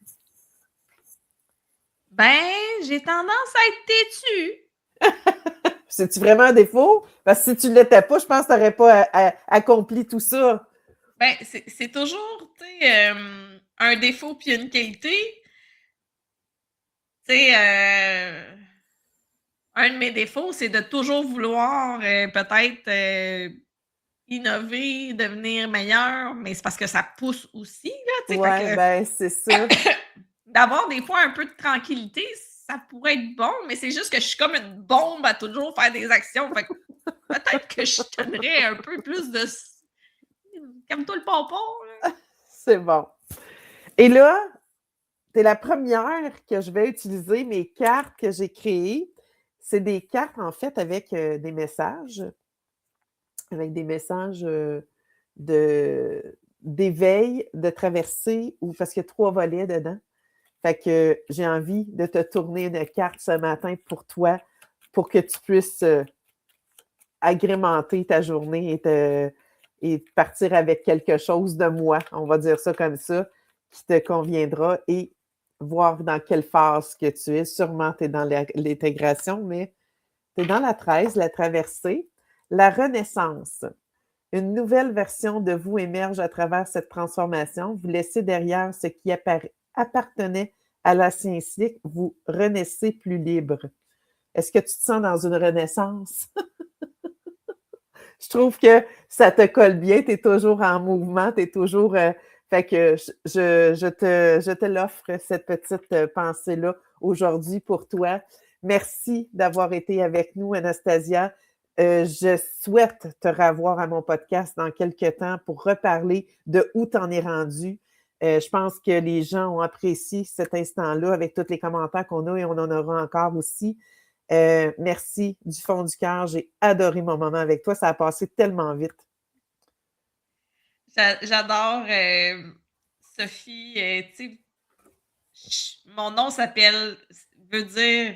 S2: Ben, j'ai tendance à être têtue.
S1: C'est-tu vraiment un défaut? Parce que si tu ne l'étais pas, je pense que tu n'aurais pas accompli tout ça.
S2: Ben, c'est toujours, tu sais, un défaut puis une qualité. Tu sais, un de mes défauts, c'est de toujours vouloir peut-être innover, devenir meilleur, mais c'est parce que ça pousse aussi, là.
S1: Oui, ben c'est ça.
S2: D'avoir des fois un peu de tranquillité, ça pourrait être bon, mais c'est juste que je suis comme une bombe à toujours faire des actions. Fait que peut-être que je donnerais un peu plus de... Calme-toi le pompon, là.
S1: C'est bon. Et là, tu es la première que je vais utiliser mes cartes que j'ai créées. C'est des cartes, en fait, avec des messages. Avec des messages d'éveil, de traversée, ou parce qu'il y a 3 volets dedans. Fait que j'ai envie de te tourner une carte ce matin pour toi, pour que tu puisses agrémenter ta journée et partir avec quelque chose de moi, on va dire ça comme ça, qui te conviendra et voir dans quelle phase que tu es. Sûrement, tu es dans l'intégration, mais tu es dans la 13, la traversée, la renaissance. Une nouvelle version de vous émerge à travers cette transformation. Vous laissez derrière ce qui appartenait à l'ancien cycle. Vous renaissez plus libre. Est-ce que tu te sens dans une renaissance? Je trouve que ça te colle bien. Tu es toujours en mouvement. Tu es toujours Fait que je te l'offre, cette petite pensée-là aujourd'hui pour toi. Merci d'avoir été avec nous, Anastasia. Je souhaite te revoir à mon podcast dans quelques temps pour reparler de où tu en es rendu. Je pense que les gens ont apprécié cet instant-là avec tous les commentaires qu'on a et on en aura encore aussi. Merci du fond du cœur. J'ai adoré mon moment avec toi. Ça a passé tellement vite.
S2: J'adore Sophie. Tu sais, mon nom veut dire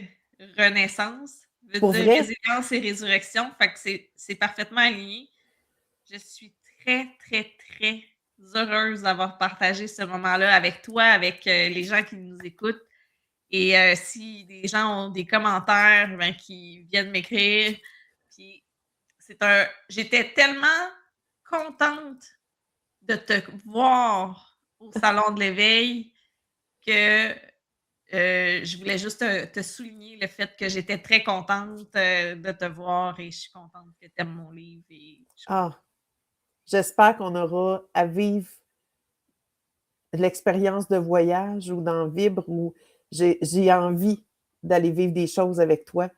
S2: renaissance, veut
S1: Pour
S2: dire
S1: vrai?
S2: résilience et résurrection. Fait que c'est parfaitement aligné. Je suis très, très, très heureuse d'avoir partagé ce moment-là avec toi, avec les gens qui nous écoutent. Et si des gens ont des commentaires, ben, qui viennent m'écrire. Puis j'étais tellement contente de te voir au Salon de l'éveil que je voulais juste te souligner le fait que j'étais très contente de te voir et je suis contente que tu aimes mon livre.
S1: J'espère qu'on aura à vivre l'expérience de voyage ou d'en vivre où j'ai envie d'aller vivre des choses avec toi.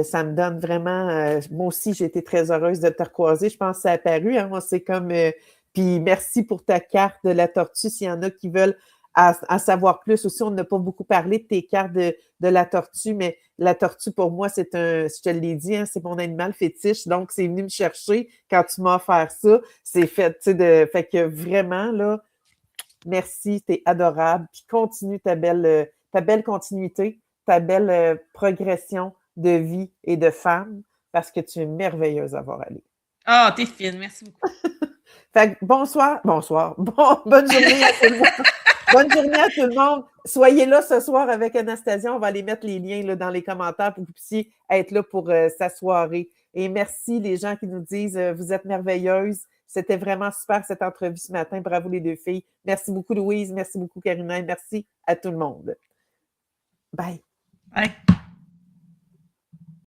S1: Ça me donne vraiment... moi aussi, j'ai été très heureuse de te recroiser. Je pense que ça a apparu. Hein? Moi, c'est comme... puis merci pour ta carte de la tortue. S'il y en a qui veulent en savoir plus aussi, on n'a pas beaucoup parlé de tes cartes de la tortue, mais la tortue, pour moi, je te l'ai dit, hein, c'est mon animal fétiche. Donc, c'est venu me chercher quand tu m'as offert ça. C'est fait, tu sais, fait que vraiment, là, merci, t'es adorable. Puis continue ta belle continuité, ta belle progression de vie et de femme, parce que tu es merveilleuse à voir aller.
S2: Ah, t'es fine, merci beaucoup.
S1: Fait que bonne journée à tout le monde. Bonne journée à tout le monde. Soyez là ce soir avec Anastasia. On va aller mettre les liens là, dans les commentaires pour que vous puissiez être là pour sa soirée. Et merci les gens qui nous disent vous êtes merveilleuses. C'était vraiment super cette entrevue ce matin. Bravo les deux filles. Merci beaucoup Louise. Merci beaucoup Karina. Et merci à tout le monde. Bye.
S2: Bye.